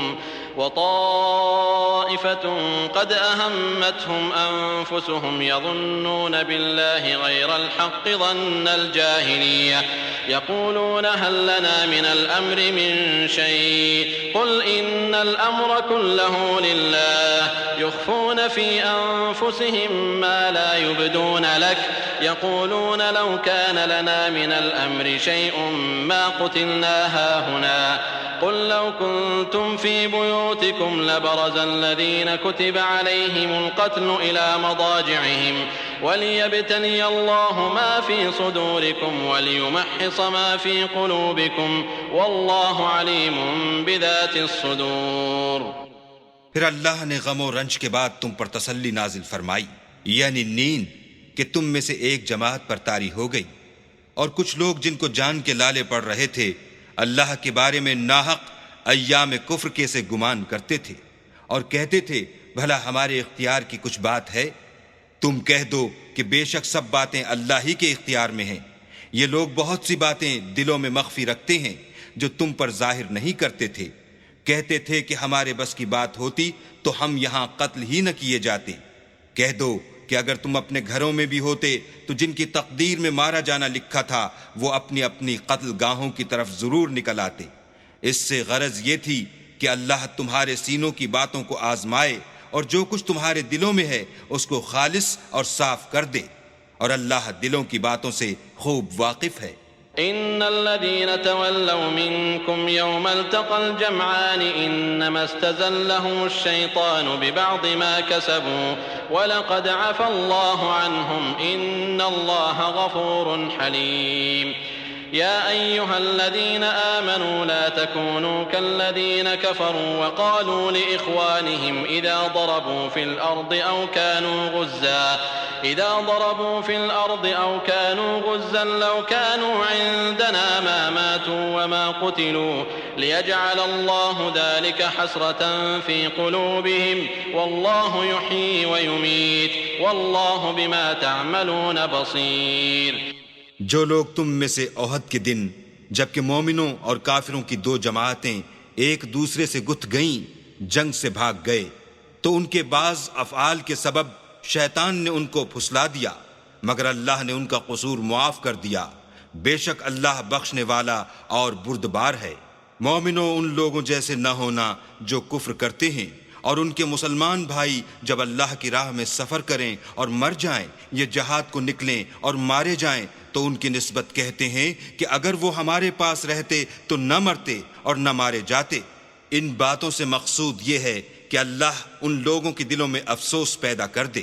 وطائفة قد أهمتهم أنفسهم يظنون بالله غير الحق ظن الجاهلية يقولون هل لنا من الأمر من شيء قل إن الأمر كله لله يخفون في أنفسهم ما لا يبدون لك يقولون لو كان لنا من الأمر شيء ما قتلنا هاهنا قل لو كنتم في بيوتكم لبرز الذين كتب عليهم القتل إلى مضاجعهم وليبتلي الله ما في صدوركم وليمحص ما في قلوبكم والله عليم بذات الصدور۔ پھر اللہ نے غم و رنج کے بعد تم پر تسلی نازل فرمائی، یعنی نیند، کہ تم میں سے ایک جماعت پر طاری ہو گئی، اور کچھ لوگ جن کو جان کے لالے پڑ رہے تھے اللہ کے بارے میں ناحق ایام کفر کے سے گمان کرتے تھے، اور کہتے تھے بھلا ہمارے اختیار کی کچھ بات ہے؟ تم کہہ دو کہ بے شک سب باتیں اللہ ہی کے اختیار میں ہیں۔ یہ لوگ بہت سی باتیں دلوں میں مخفی رکھتے ہیں جو تم پر ظاہر نہیں کرتے تھے۔ کہتے تھے کہ ہمارے بس کی بات ہوتی تو ہم یہاں قتل ہی نہ کیے جاتے۔ کہہ دو کہ اگر تم اپنے گھروں میں بھی ہوتے تو جن کی تقدیر میں مارا جانا لکھا تھا وہ اپنی اپنی قتل گاہوں کی طرف ضرور نکل آتے۔ اس سے غرض یہ تھی کہ اللہ تمہارے سینوں کی باتوں کو آزمائے اور جو کچھ تمہارے دلوں میں ہے اس کو خالص اور صاف کر دے، اور اللہ دلوں کی باتوں سے خوب واقف ہے۔ إن الذين تولوا منكم يوم التقى الجمعان إنما استزلهم الشيطان ببعض ما كسبوا ولقد عفى الله عنهم إن الله غفور حليم يا أيها الذين آمنوا لا تكونوا كالذين كفروا وقالوا لإخوانهم إذا ضربوا في الأرض أو كانوا غزا لو كانوا عندنا ما ماتوا وما قتلوا ليجعل الله ذلك حسرة في قلوبهم والله يحيي ويميت والله بما تعملون بصير. جو لوگ تم میں سے احد کے دن جبکہ مومنوں اور کافروں کی دو جماعتیں ایک دوسرے سے گتھ گئیں جنگ سے بھاگ گئے تو ان کے بعض افعال کے سبب شیطان نے ان کو پھسلا دیا مگر اللہ نے ان کا قصور معاف کر دیا. بے شک اللہ بخشنے والا اور بردبار ہے. مومنوں ان لوگوں جیسے نہ ہونا جو کفر کرتے ہیں اور ان کے مسلمان بھائی جب اللہ کی راہ میں سفر کریں اور مر جائیں یا جہاد کو نکلیں اور مارے جائیں تو ان کی نسبت کہتے ہیں کہ اگر وہ ہمارے پاس رہتے تو نہ مرتے اور نہ مارے جاتے. ان باتوں سے مقصود یہ ہے کہ اللہ ان لوگوں کے دلوں میں افسوس پیدا کر دے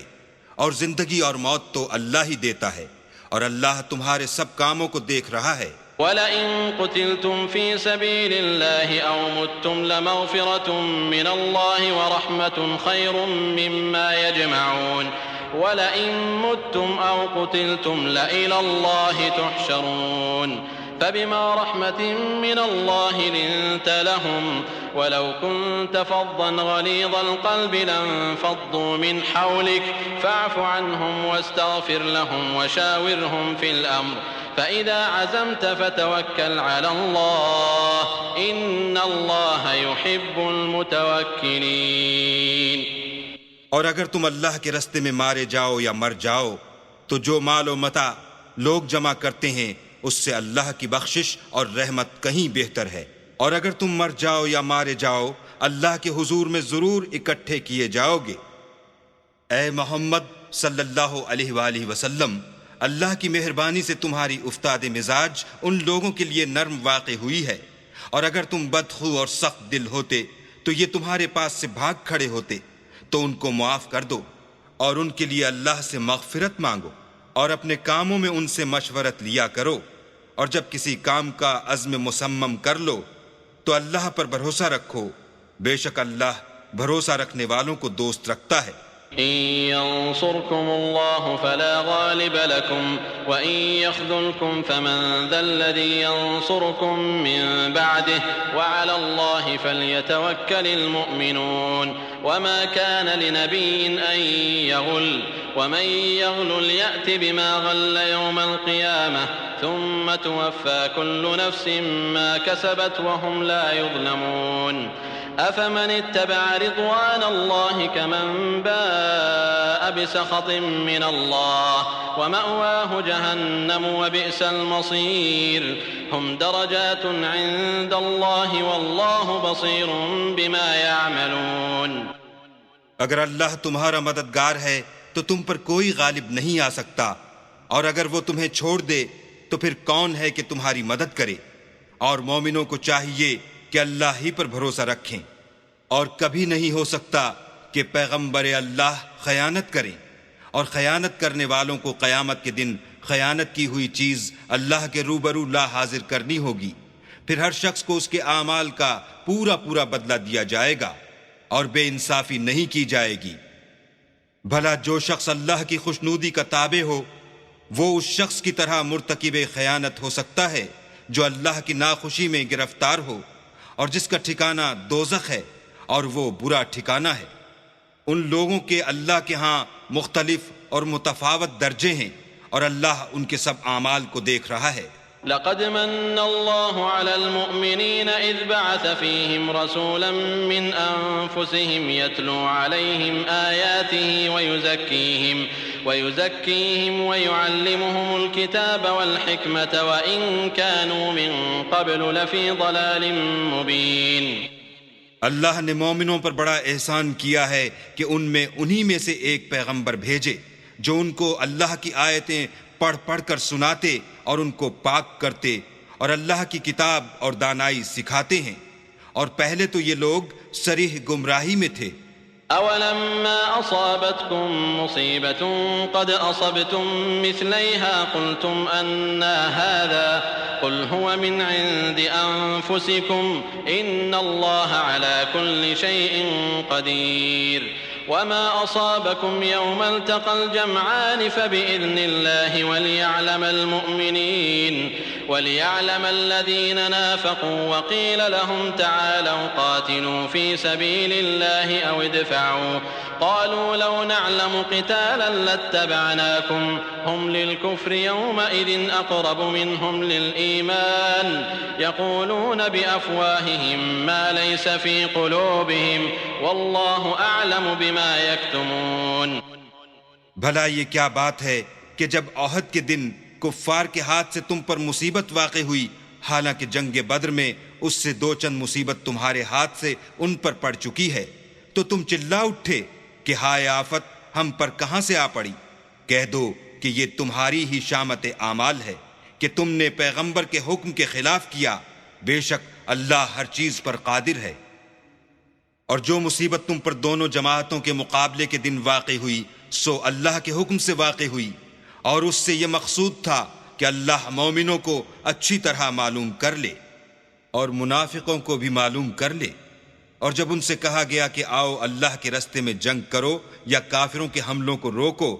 اور زندگی اور موت تو اللہ ہی دیتا ہے اور اللہ تمہارے سب کاموں کو دیکھ رہا ہے. وَلَئِن قُتِلْتُمْ فِي سَبِيلِ اللَّهِ أَوْ مُتُّمْ لَمَغْفِرَةٌ مِّنَ اللَّهِ وَرَحْمَةٌ خَيْرٌ مِّمَّا يَجْمَعُونَ وَلَئِن مُتُّمْ أَوْ قُتِلْتُمْ لَإِلَى اللَّهِ تُحْشَرُونَ فَبِمَا رَحْمَةٍ مِّنَ اللَّهِ لِنتَ لَهُمْ وَلَوْ كُنتَ فَظًّا غَلِيظَ الْقَلْبِ لَانفَضُّوا مِنْ حَوْلِكَ فَاعْفُ عَنْهُمْ وَاسْتَغْفِرْ لَهُمْ وَشَاوِرْهُمْ فِي الْأَمْرِ فَإِذَا عَزَمْتَ فَتَوَكَّلْ عَلَى اللَّهِ إِنَّ اللَّهَ يُحِبُّ الْمُتَوَكِّلِينَ. اور اگر تم اللہ کے رستے میں مارے جاؤ یا مر جاؤ تو جو مال و متاع لوگ جمع کرتے ہیں اس سے اللہ کی بخشش اور رحمت کہیں بہتر ہے. اور اگر تم مر جاؤ یا مارے جاؤ اللہ کے حضور میں ضرور اکٹھے کیے جاؤ گے. اے محمد صلی اللہ علیہ وآلہ وسلم، اللہ کی مہربانی سے تمہاری افتاد مزاج ان لوگوں کے لیے نرم واقع ہوئی ہے، اور اگر تم بدخو اور سخت دل ہوتے تو یہ تمہارے پاس سے بھاگ کھڑے ہوتے، تو ان کو معاف کر دو اور ان کے لیے اللہ سے مغفرت مانگو اور اپنے کاموں میں ان سے مشورت لیا کرو، اور جب کسی کام کا عزم مصمم کر لو تو اللہ پر بھروسہ رکھو، بے شک اللہ بھروسہ رکھنے والوں کو دوست رکھتا ہے. إن ينصركم الله فلا غالب لكم وإن يخذلكم فمن ذا الذي ينصركم من بعده وعلى الله فليتوكل المؤمنون. وما كان لنبي أن يغل ومن يغل يأت بما غل يوم القيامة ثم توفى كل نفس ما كسبت وهم لا يظلمون. أفمن اتبع رضوان الله كمن باء بسخط من الله ومأواه جهنم وبئس المصير. هم درجات عند الله والله بصير بما يعملون. اگر اللہ تمہارا مددگار ہے تو تم پر کوئی غالب نہیں آ سکتا، اور اگر وہ تمہیں چھوڑ دے تو پھر کون ہے کہ تمہاری مدد کرے. اور مومنوں کو چاہیے کہ اللہ ہی پر بھروسہ رکھیں، اور کبھی نہیں ہو سکتا کہ پیغمبر اللہ خیانت کریں، اور خیانت کرنے والوں کو قیامت کے دن خیانت کی ہوئی چیز اللہ کے روبرو لا حاضر کرنی ہوگی. پھر ہر شخص کو اس کے اعمال کا پورا پورا بدلہ دیا جائے گا اور بے انصافی نہیں کی جائے گی. بھلا جو شخص اللہ کی خوشنودی کا تابع ہو وہ اس شخص کی طرح مرتکب خیانت ہو سکتا ہے جو اللہ کی ناخوشی میں گرفتار ہو اور جس کا ٹھکانہ دوزخ ہے اور وہ برا ٹھکانہ ہے. ان لوگوں کے اللہ کے ہاں مختلف اور متفاوت درجے ہیں اور اللہ ان کے سب اعمال کو دیکھ رہا ہے. لقد من الله على المؤمنين إذ بعث فيهم رسولا من أنفسهم يتلو عليهم آياته ويزكيهم ويعلمهم الكتاب والحكمة وإن كانوا من قبل لفي ضلال مبين. اللہ نے مومنوں پر بڑا احسان کیا ہے کہ ان میں انہی میں سے ایک پیغمبر بھیجے جو ان کو اللہ کی آیتیں پڑھ پڑھ کر سناتے اور ان کو پاک کرتے اور اللہ کی کتاب اور دانائی سکھاتے ہیں، اور پہلے تو یہ لوگ صریح گمراہی میں تھے۔ أولما أصابتكم مصيبة قد أصبتم مثليها قلتم أنى هذا قل هو من عند أنفسكم إن الله على كل شيء قدير وما أصابكم يوم التقى الجمعان فبإذن الله وليعلم الذين نافقوا وقيل لهم تعالوا قاتلوا في سبيل الله أو ادفعوا قالوا لو نعلم قتالا لاتبعناكم هم للكفر يومئذ أقرب منهم للإيمان يقولون بأفواههم ما ليس في قلوبهم والله أعلم بما يكتمون۔ بھلا یہ کیا بات ہے کہ جب احد کے دن کفار کے ہاتھ سے تم پر مصیبت واقع ہوئی، حالانکہ جنگ بدر میں اس سے دو چند مصیبت تمہارے ہاتھ سے ان پر پڑ چکی ہے، تو تم چلا اٹھے کہ ہائے آفت ہم پر کہاں سے آ پڑی؟ کہہ دو کہ یہ تمہاری ہی شامت اعمال ہے کہ تم نے پیغمبر کے حکم کے خلاف کیا، بے شک اللہ ہر چیز پر قادر ہے۔ اور جو مصیبت تم پر دونوں جماعتوں کے مقابلے کے دن واقع ہوئی سو اللہ کے حکم سے واقع ہوئی، اور اس سے یہ مقصود تھا کہ اللہ مومنوں کو اچھی طرح معلوم کر لے اور منافقوں کو بھی معلوم کر لے۔ اور جب ان سے کہا گیا کہ آؤ اللہ کے رستے میں جنگ کرو یا کافروں کے حملوں کو روکو،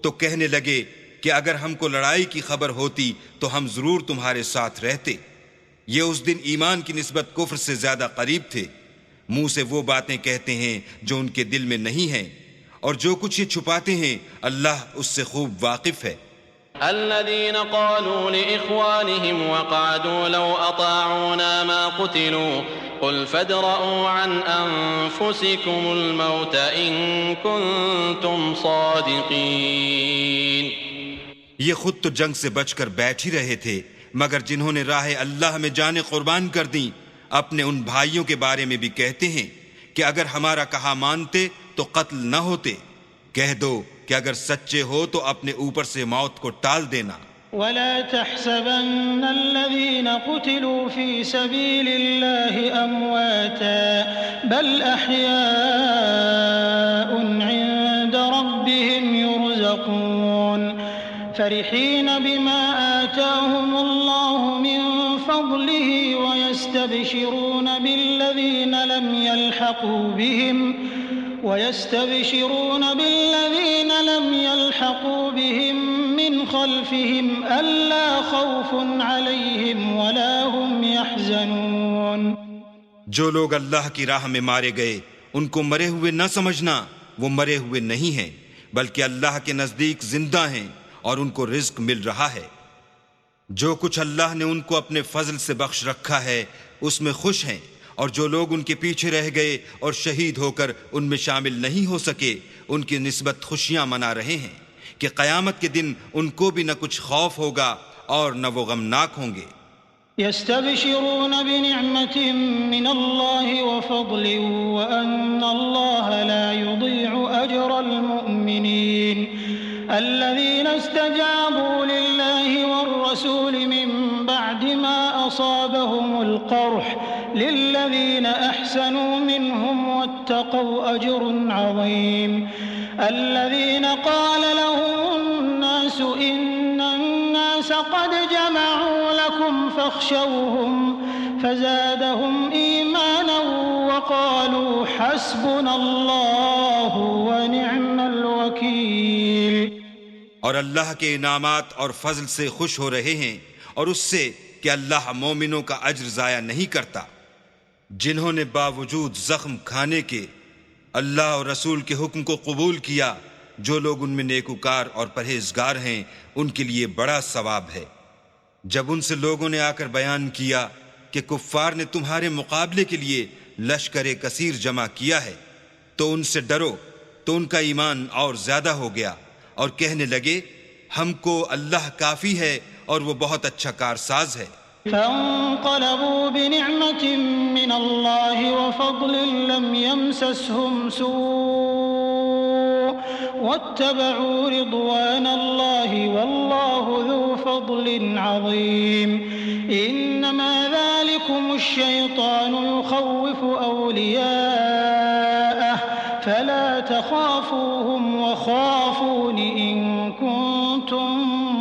تو کہنے لگے کہ اگر ہم کو لڑائی کی خبر ہوتی تو ہم ضرور تمہارے ساتھ رہتے۔ یہ اس دن ایمان کی نسبت کفر سے زیادہ قریب تھے۔ منہ سے وہ باتیں کہتے ہیں جو ان کے دل میں نہیں ہیں، اور جو کچھ یہ چھپاتے ہیں اللہ اس سے خوب واقف ہے۔ الذين قالوا لإخوانهم وقعدوا لو أطاعونا ما قتلوا قل فادرءوا عن أنفسكم الموت إن كنتم صادقين۔ یہ خود تو جنگ سے بچ کر بیٹھ ہی رہے تھے، مگر جنہوں نے راہ اللہ میں جانیں قربان کر دیں اپنے ان بھائیوں کے بارے میں بھی کہتے ہیں کہ اگر ہمارا کہا مانتے تو قتل نہ ہوتے۔ کہہ دو کہ اگر سچے ہو تو اپنے اوپر سے موت کو ٹال دینا۔ ولا تحسبن الذين قتلوا في سبيل الله أمواتا بل أحياء عند ربهم يرزقون فرحين بما آتاهم الله من فضله ويستبشرون بالذين لم يلحقوا بهم من خلفهم ألا خوف عليهم ولا هم يحزنون۔ جو لوگ اللہ کی راہ میں مارے گئے ان کو مرے ہوئے نہ سمجھنا، وہ مرے ہوئے نہیں ہیں بلکہ اللہ کے نزدیک زندہ ہیں اور ان کو رزق مل رہا ہے۔ جو کچھ اللہ نے ان کو اپنے فضل سے بخش رکھا ہے اس میں خوش ہیں، اور جو لوگ ان کے پیچھے رہ گئے اور شہید ہو کر ان میں شامل نہیں ہو سکے ان کی نسبت خوشیاں منا رہے ہیں کہ قیامت کے دن ان کو بھی نہ کچھ خوف ہوگا اور نہ وہ غمناک ہوں گے۔ يستبشرون بنعمة من الله وفضل وأن الله لا يضيع أجر المؤمنين الذين استجابوا لله والرسول من بعد ما أصابهم القرح للذين أحسنوا منهم واتقوا أجر عظيم الذين قال لهم الناس إن الناس قد جمعوا لكم فاخشوهم فزادهم إيمانا وقالوا حسبنا الله ونعم الوكيل۔ اور اللہ کے انعامات اور فضل سے خوش ہو رہے ہیں، اور اس سے کہ اللہ مومنوں کا اجر ضائع نہیں کرتا۔ جنہوں نے باوجود زخم کھانے کے اللہ اور رسول کے حکم کو قبول کیا، جو لوگ ان میں نیکوکار اور پرہیزگار ہیں ان کے لیے بڑا ثواب ہے۔ جب ان سے لوگوں نے آ کر بیان کیا کہ کفار نے تمہارے مقابلے کے لیے لشکر کثیر جمع کیا ہے تو ان سے ڈرو، تو ان کا ایمان اور زیادہ ہو گیا، اور کہنے لگے ہم کو اللہ کافی ہے اور وہ بہت اچھا کارساز ہے۔ فانقلبوا بنعمة من الله وفضل لم يمسسهم سوء واتبعوا رضوان الله والله ذو فضل عظيم إنما ذلكم الشيطان يخوف أولياءه فلا تخافوهم وخافون إن كنتم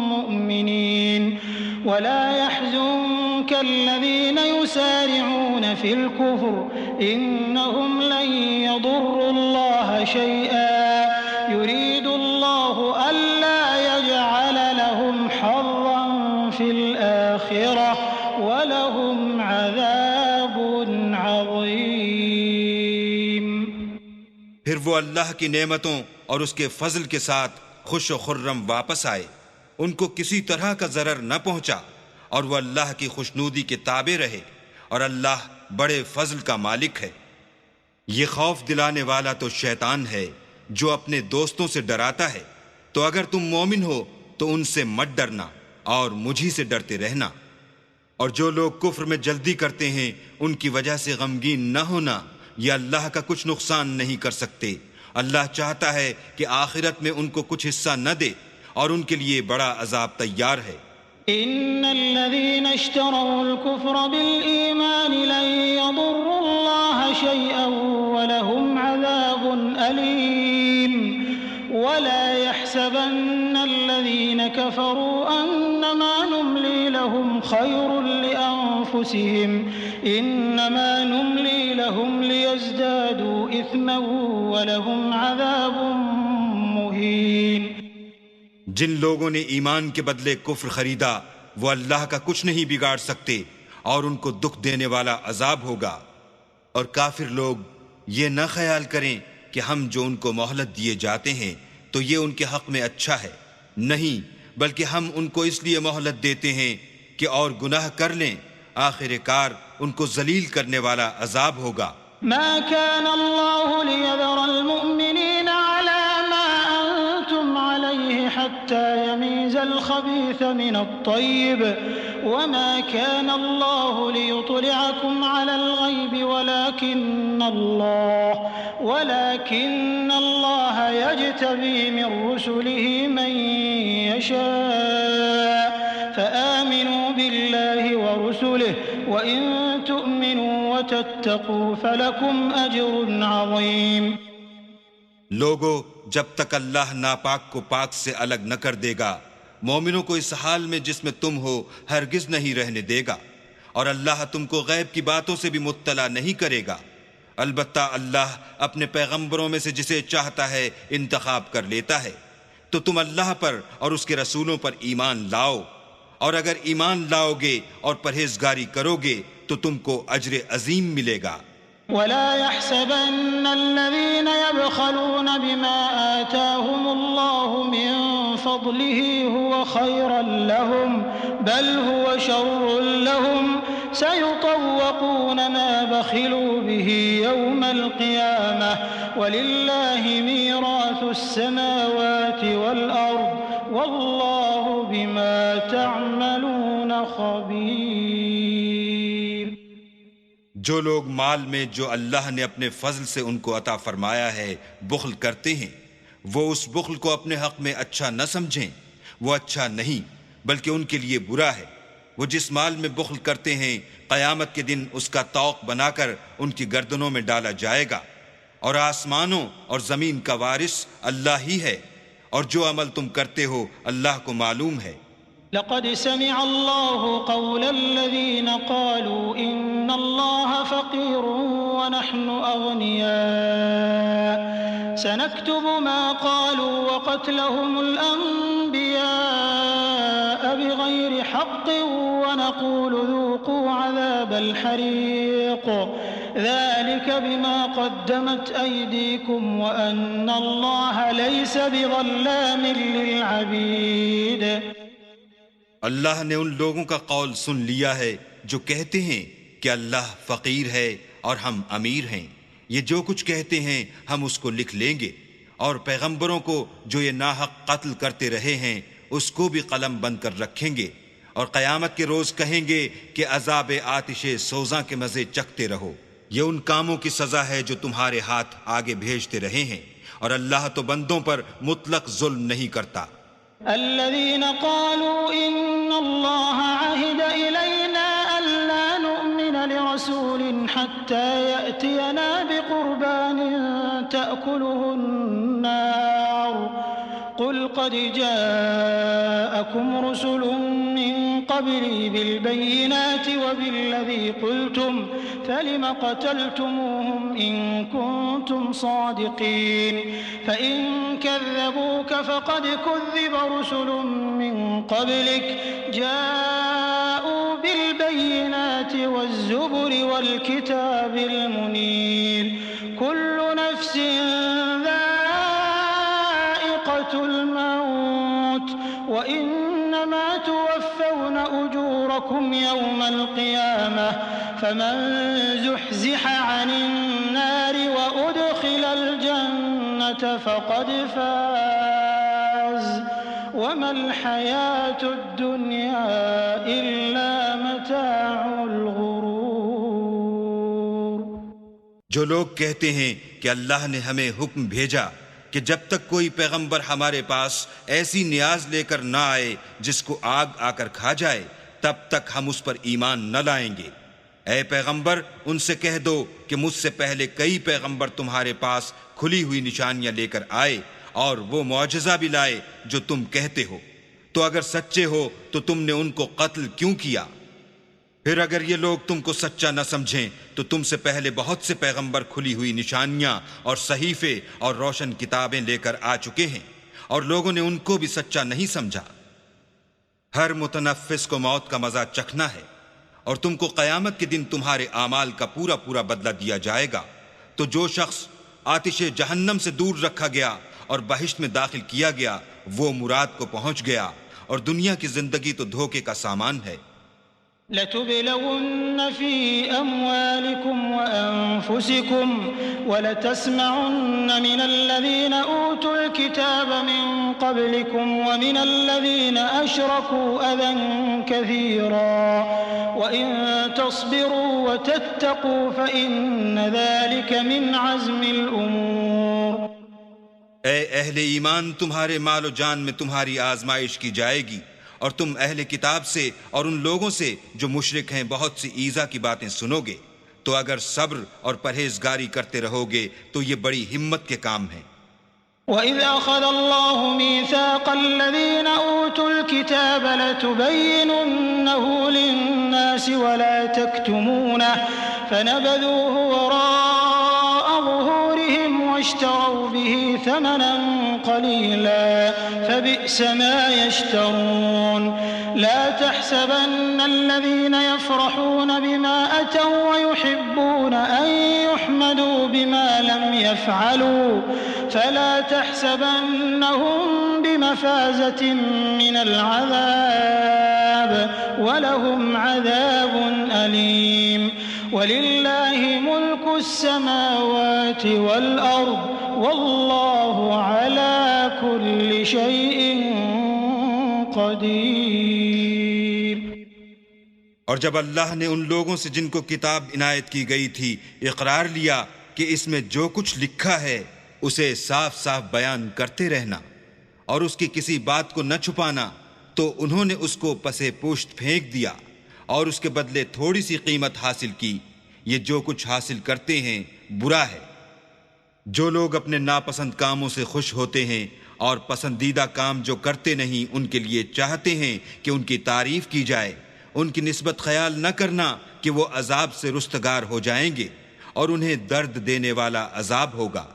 مؤمنين ولا يحزنك الذين يسارعون في الكفر إنهم لن يضروا الله شيئا يريد الله ألا يجعل لهم حظا في الآخرة ولهم عذاب عظيم. پھر وہ اللہ کی نعمتوں اور اس کے فضل کے ساتھ خوش و خرم واپس آئے، ان کو کسی طرح کا ضرر نہ پہنچا، اور وہ اللہ کی خوشنودی کے تابع رہے، اور اللہ بڑے فضل کا مالک ہے. یہ خوف دلانے والا تو شیطان ہے جو اپنے دوستوں سے ڈراتا ہے، تو اگر تم مومن ہو تو ان سے مت ڈرنا اور مجھی سے ڈرتے رہنا. اور جو لوگ کفر میں جلدی کرتے ہیں ان کی وجہ سے غمگین نہ ہونا، یہ اللہ کا کچھ نقصان نہیں کر سکتے. اللہ چاہتا ہے کہ آخرت میں ان کو کچھ حصہ نہ دے، اور ان کے لیے بڑا عذاب تیار ہے. إن الذين اشتروا الكفر بالإيمان لن يضروا الله شيئا ولهم عذاب أليم ولا يحسبن الذين كفروا أنما نملي لهم خير لأنفسهم إنما نملي لهم ليزدادوا إثما ولهم عذاب مهين. جن لوگوں نے ایمان کے بدلے کفر خریدا وہ اللہ کا کچھ نہیں بگاڑ سکتے، اور ان کو دکھ دینے والا عذاب ہوگا. اور کافر لوگ یہ نہ خیال کریں کہ ہم جو ان کو مہلت دیے جاتے ہیں تو یہ ان کے حق میں اچھا ہے، نہیں، بلکہ ہم ان کو اس لیے مہلت دیتے ہیں کہ اور گناہ کر لیں، آخر کار ان کو ذلیل کرنے والا عذاب ہوگا. ما كان الله ليذر المؤمنين على ما أنتم عليه حتى يميز الخبيث من الطيب وما كان الله ليطلعكم على الغيب ولكن الله يجتبي من رسله من يشاء فآمنوا بالله ورسله وإن تؤمنوا وتتقوا فلكم أجر عظيم. لوگو، جب تک اللہ ناپاک کو پاک سے الگ نہ کر دے گا، مومنوں کو اس حال میں جس میں تم ہو ہرگز نہیں رہنے دے گا، اور اللہ تم کو غیب کی باتوں سے بھی مطلع نہیں کرے گا. البتہ اللہ اپنے پیغمبروں میں سے جسے چاہتا ہے انتخاب کر لیتا ہے. تو تم اللہ پر اور اس کے رسولوں پر ایمان لاؤ، اور اگر ایمان لاؤ گے اور پرہیزگاری کرو گے تو تم کو اجر عظیم ملے گا. ولا يحسبن الذين يبخلون بما آتاهم الله من فضله هو خيرا لهم بل هو شر لهم سيطوقون ما بخلوا به يوم القيامة ولله ميراث السماوات والأرض والله بما تعملون خبير. جو لوگ مال میں جو اللہ نے اپنے فضل سے ان کو عطا فرمایا ہے بخل کرتے ہیں، وہ اس بخل کو اپنے حق میں اچھا نہ سمجھیں، وہ اچھا نہیں بلکہ ان کے لیے برا ہے. وہ جس مال میں بخل کرتے ہیں قیامت کے دن اس کا طوق بنا کر ان کی گردنوں میں ڈالا جائے گا. اور آسمانوں اور زمین کا وارث اللہ ہی ہے، اور جو عمل تم کرتے ہو اللہ کو معلوم ہے. لقد سمع الله قول الذين قالوا إن الله فقير ونحن أغنياء سنكتب ما قالوا وقتلهم الأنبياء بغير حق ونقول ذوقوا عذاب الحريق ذلك بما قدمت أيديكم وأن الله ليس بظلام للعبيد. اللہ نے ان لوگوں کا قول سن لیا ہے جو کہتے ہیں کہ اللہ فقیر ہے اور ہم امیر ہیں. یہ جو کچھ کہتے ہیں ہم اس کو لکھ لیں گے، اور پیغمبروں کو جو یہ ناحق قتل کرتے رہے ہیں اس کو بھی قلم بند کر رکھیں گے، اور قیامت کے روز کہیں گے کہ عذاب آتش سوزاں کے مزے چکھتے رہو. یہ ان کاموں کی سزا ہے جو تمہارے ہاتھ آگے بھیجتے رہے ہیں، اور اللہ تو بندوں پر مطلق ظلم نہیں کرتا۔ الذين قالوا إن الله عهد إلينا ألا نؤمن لرسول حتى يأتينا بقربان تأكله النار قل قد جاءكم رسل من قبلي بالبينات وبالذي قلتم فلم قتلتموهم إن كنتم صادقين فإن كذبوك فقد كذب رسل من قبلك جاءوا بالبينات والزبر والكتاب المنير كل نفس الموت وإنما توفون أجوركم يوم القيامة فمن زحزح عن النار وأدخل الجنة فقد فاز وما الحياة الدنيا إلا متاع الغرور۔ جو لوگ کہتے ہیں کہ اللہ نے ہمیں حکم بھیجا کہ جب تک کوئی پیغمبر ہمارے پاس ایسی نیاز لے کر نہ آئے جس کو آگ آ کر کھا جائے تب تک ہم اس پر ایمان نہ لائیں گے۔ اے پیغمبر ان سے کہہ دو کہ مجھ سے پہلے کئی پیغمبر تمہارے پاس کھلی ہوئی نشانیاں لے کر آئے اور وہ معجزہ بھی لائے جو تم کہتے ہو، تو اگر سچے ہو تو تم نے ان کو قتل کیوں کیا؟ پھر اگر یہ لوگ تم کو سچا نہ سمجھیں تو تم سے پہلے بہت سے پیغمبر کھلی ہوئی نشانیاں اور صحیفے اور روشن کتابیں لے کر آ چکے ہیں اور لوگوں نے ان کو بھی سچا نہیں سمجھا۔ ہر متنفس کو موت کا مزہ چکھنا ہے اور تم کو قیامت کے دن تمہارے اعمال کا پورا پورا بدلہ دیا جائے گا۔ تو جو شخص آتش جہنم سے دور رکھا گیا اور بہشت میں داخل کیا گیا وہ مراد کو پہنچ گیا، اور دنیا کی زندگی تو دھوکے کا سامان ہے۔ لَتُبْلَوُنَّ فِي أَمْوَالِكُمْ وَأَنفُسِكُمْ وَلَتَسْمَعُنَّ مِنَ الَّذِينَ أُوتُوا الْكِتَابَ مِنْ قَبْلِكُمْ وَمِنَ الَّذِينَ أَشْرَكُوا أَذًى كَثِيرًا وَإِن تَصْبِرُوا وَتَتَّقُوا فَإِنَّ ذَلِكَ مِنْ عَزْمِ الْأُمُورِ۔ اے اہل ایمان، تمہارے مال و جان میں تمہاری آزمائش کی جائے گی، اور تم اہل کتاب سے اور ان لوگوں سے جو مشرک ہیں بہت سی ایذا کی باتیں سنو گے، تو اگر صبر اور پرہیزگاری کرتے رہو گے تو یہ بڑی ہمت کے کام ہیں۔ وَإِذْ أَخَذَ اللَّهُ مِيثَاقَ الَّذِينَ أُوتُوا الْكِتَابَ لَتُبَيِّنُنَّهُ لِلنَّاسِ وَلَا تَكْتُمُونَهُ فَنَبَذُوهُ وَرَاءَ ظُهُورِهِمْ وَاشْتَرَوْا بِهِ ثَمَنًا قَلِيلًا فَبِئْسَ مَا يَشْتَرُونَ۔ لَا تَحْسَبَنَّ الَّذِينَ يَفْرَحُونَ بِمَا أَتَوْا وَيُحِبُّونَ أَن يُحْمَدُوا بِمَا لَمْ يَفْعَلُوا فَلَا تَحْسَبَنَّهُم بِمَفَازَةٍ مِّنَ الْعَذَابِ وَلَهُمْ عَذَابٌ أَلِيمٌ۔ وَلِلَّهِ مُلْكُ السَّمَاوَاتِ وَالْأَرْضِ وَاللَّهُ عَلَى كُلِّ شَيْءٍ قَدِيرٌ۔ اور جب اللہ نے ان لوگوں سے جن کو کتاب عنایت کی گئی تھی اقرار لیا کہ اس میں جو کچھ لکھا ہے اسے صاف صاف بیان کرتے رہنا اور اس کی کسی بات کو نہ چھپانا، تو انہوں نے اس کو پسے پوشت پھینک دیا اور اس کے بدلے تھوڑی سی قیمت حاصل کی۔ یہ جو کچھ حاصل کرتے ہیں برا ہے۔ جو لوگ اپنے ناپسند کاموں سے خوش ہوتے ہیں اور پسندیدہ کام جو کرتے نہیں ان کے لیے چاہتے ہیں کہ ان کی تعریف کی جائے، ان کی نسبت خیال نہ کرنا کہ وہ عذاب سے رستگار ہو جائیں گے اور انہیں درد دینے والا عذاب ہوگا۔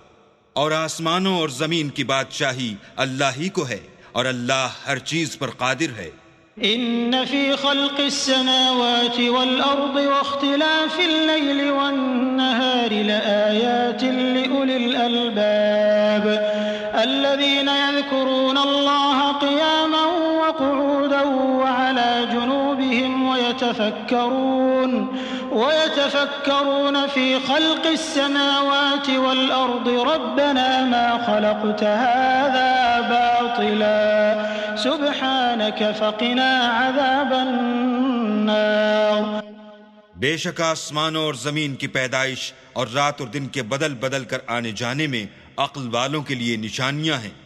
اور آسمانوں اور زمین کی بادشاہی اللہ ہی کو ہے اور اللہ ہر چیز پر قادر ہے۔ إن في خلق السماوات والأرض واختلاف الليل والنهار لآيات لأولي الألباب الذين يذكرون الله قياما وقعودا وعلى جنوبهم ويتفكرون في خلق السماوات والأرض ربنا ما خلقت هذا باطلا سبحانك فقنا عذاب النار۔ بے شک آسمانوں اور زمین کی پیدائش اور رات اور دن کے بدل بدل کر آنے جانے میں عقل والوں کے لیے نشانیاں ہیں،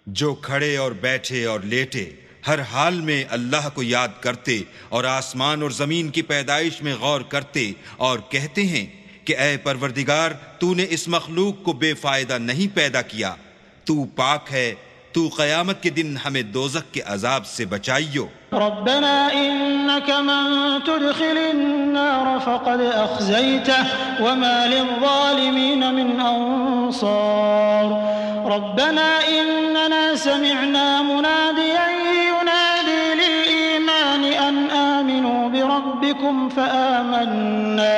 جو کھڑے اور بیٹھے اور لیٹے ہر حال میں اللہ کو یاد کرتے اور آسمان اور زمین کی پیدائش میں غور کرتے اور کہتے ہیں کہ اے پروردگار، تو نے اس مخلوق کو بے فائدہ نہیں پیدا کیا، تو پاک ہے، تو قیامت کے دن ہمیں دوزخ کے عذاب سے بچائیو۔ ربنا إنك من تدخل النار فقد أخزيته وما للظالمين من أنصار ربنا إننا سمعنا مناديا ينادي للإيمان أن آمنوا بربكم فآمنا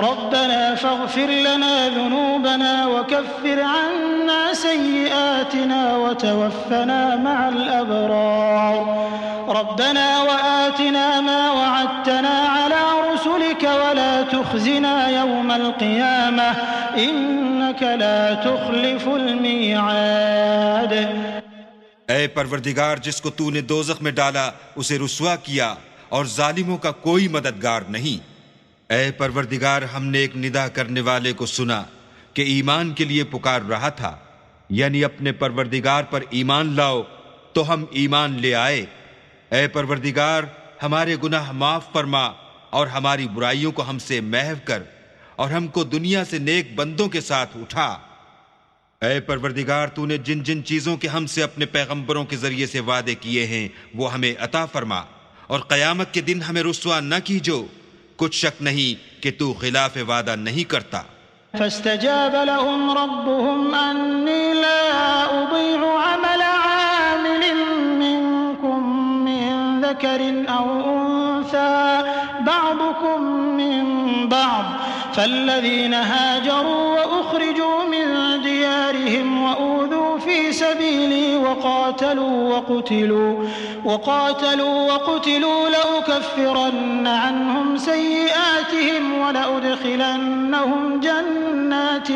ربنا فاغفر لنا ذنوبنا وكفر عنا سيئاتنا وتوفنا مع الأبرار ربنا وآتنا ما وعدتنا على رسلك ولا تخزنا يوم القيامة إنك لا تخلف الميعاد۔ اے پروردگار، جس کو تو نے دوزخ میں ڈالا اسے رسوا کیا اور ظالموں کا کوئی مددگار نہیں۔ اے پروردگار، ہم نے ایک ندا کرنے والے کو سنا کہ ایمان کے لیے پکار رہا تھا، یعنی اپنے پروردگار پر ایمان لاؤ، تو ہم ایمان لے آئے۔ اے پروردگار، ہمارے گناہ معاف فرما اور ہماری برائیوں کو ہم سے محو کر اور ہم کو دنیا سے نیک بندوں کے ساتھ اٹھا۔ اے پروردگار، تو نے جن جن چیزوں کے ہم سے اپنے پیغمبروں کے ذریعے سے وعدے کیے ہیں وہ ہمیں عطا فرما، اور قیامت کے دن ہمیں رسوا نہ کیجو، کچھ شک نہیں کہ تو خلاف وعدہ نہیں کرتا۔ فاستجاب لهم ربهم أني لا أضيع عمل عامل منكم من ذكر أو أنثى بعضكم من بعض فالذين هاجروا وأخرجوا من ديارهم وأوذوا في سبيلي وقاتلوا وقتلوا لأكفرن عنهم سيئاتهم ولأدخلنهم جنات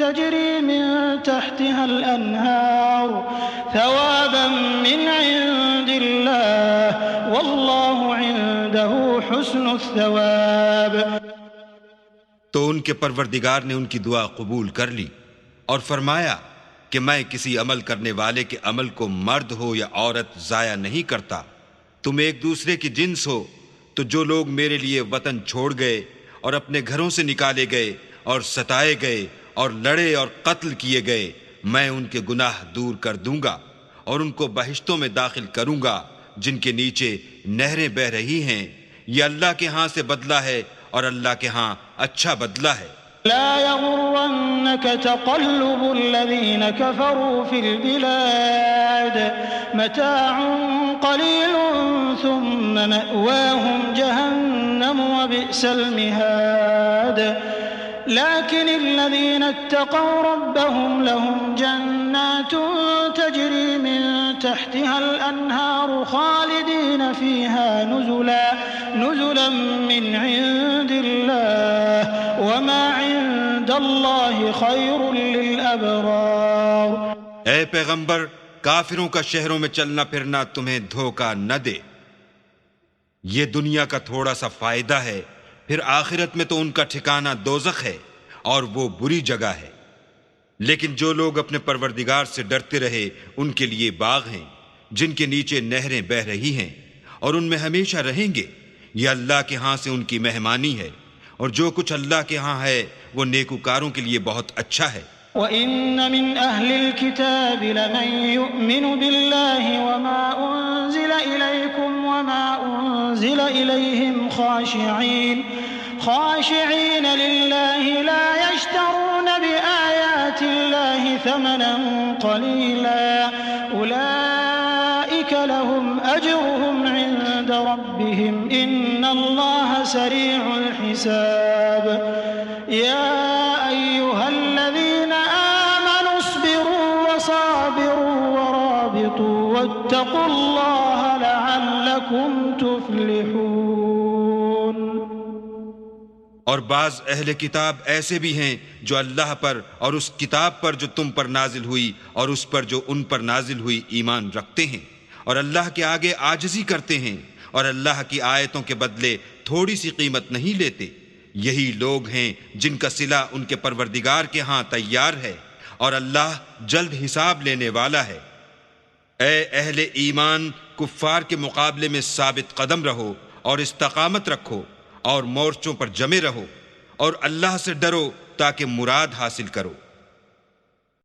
تجري من تحتها الأنهار ثوابا من عند الله والله عنده حسن الثواب۔ تو ان کے پروردگار نے ان کی دعا قبول کر لی اور فرمایا کہ میں کسی عمل کرنے والے کے عمل کو مرد ہو یا عورت ضائع نہیں کرتا۔ تم ایک دوسرے کی جنس ہو، تو جو لوگ میرے لیے وطن چھوڑ گئے اور اپنے گھروں سے نکالے گئے اور ستائے گئے اور لڑے اور قتل کیے گئے، میں ان کے گناہ دور کر دوں گا اور ان کو بہشتوں میں داخل کروں گا جن کے نیچے نہریں بہہ رہی ہیں۔ یہ اللہ کے ہاں سے بدلہ ہے اور اللہ کے ہاں اچھا بدلہ ہے۔ لا يغرنك تقلب الذين كفروا في البلاد متاع قليل ثم مأواهم جهنم وبئس المهاد لكن الذين اتقوا ربهم لهم جنات تجري من تحتها الأنهار خالدين فيها نزلا من عند الله وما عند الله خير للأبرار۔ اے پیغمبر، کافروں کا شہروں میں چلنا پھرنا تمہیں دھوکہ نہ دے، یہ دنیا کا تھوڑا سا فائدہ ہے، پھر آخرت میں تو ان کا ٹھکانہ دوزخ ہے اور وہ بری جگہ ہے۔ لیکن جو لوگ اپنے پروردگار سے ڈرتے رہے ان کے لیے باغ ہیں جن کے نیچے نہریں بہہ رہی ہیں اور ان میں ہمیشہ رہیں گے۔ یہ اللہ کے ہاں سے ان کی مہمانی ہے، اور جو کچھ اللہ کے ہاں ہے وہ نیکوکاروں کے لیے بہت اچھا ہے۔ وَإِنَّ مِنْ أَهْلِ الْكِتَابِ لَمَنْ يُؤْمِنُ بِاللَّهِ وَمَا أُنزِلَ إِلَيْكُمْ وَمَا أُنزِلَ إِلَيْهِمْ خاشعين لله لا يشترون بآيات الله ثمنا قليلا أولئك لهم أجرهم عند ربهم إن الله سريع الحساب يا أيها الذين آمنوا اصبروا وصابروا ورابطوا واتقوا الله لعلكم تفلحون۔ اور بعض اہل کتاب ایسے بھی ہیں جو اللہ پر اور اس کتاب پر جو تم پر نازل ہوئی اور اس پر جو ان پر نازل ہوئی ایمان رکھتے ہیں، اور اللہ کے آگے عاجزی کرتے ہیں اور اللہ کی آیتوں کے بدلے تھوڑی سی قیمت نہیں لیتے۔ یہی لوگ ہیں جن کا صلہ ان کے پروردگار کے ہاں تیار ہے، اور اللہ جلد حساب لینے والا ہے۔ اے اہل ایمان، کفار کے مقابلے میں ثابت قدم رہو اور استقامت رکھو اور مورچوں پر جمے رہو، اور اللہ سے ڈرو تاکہ مراد حاصل کرو۔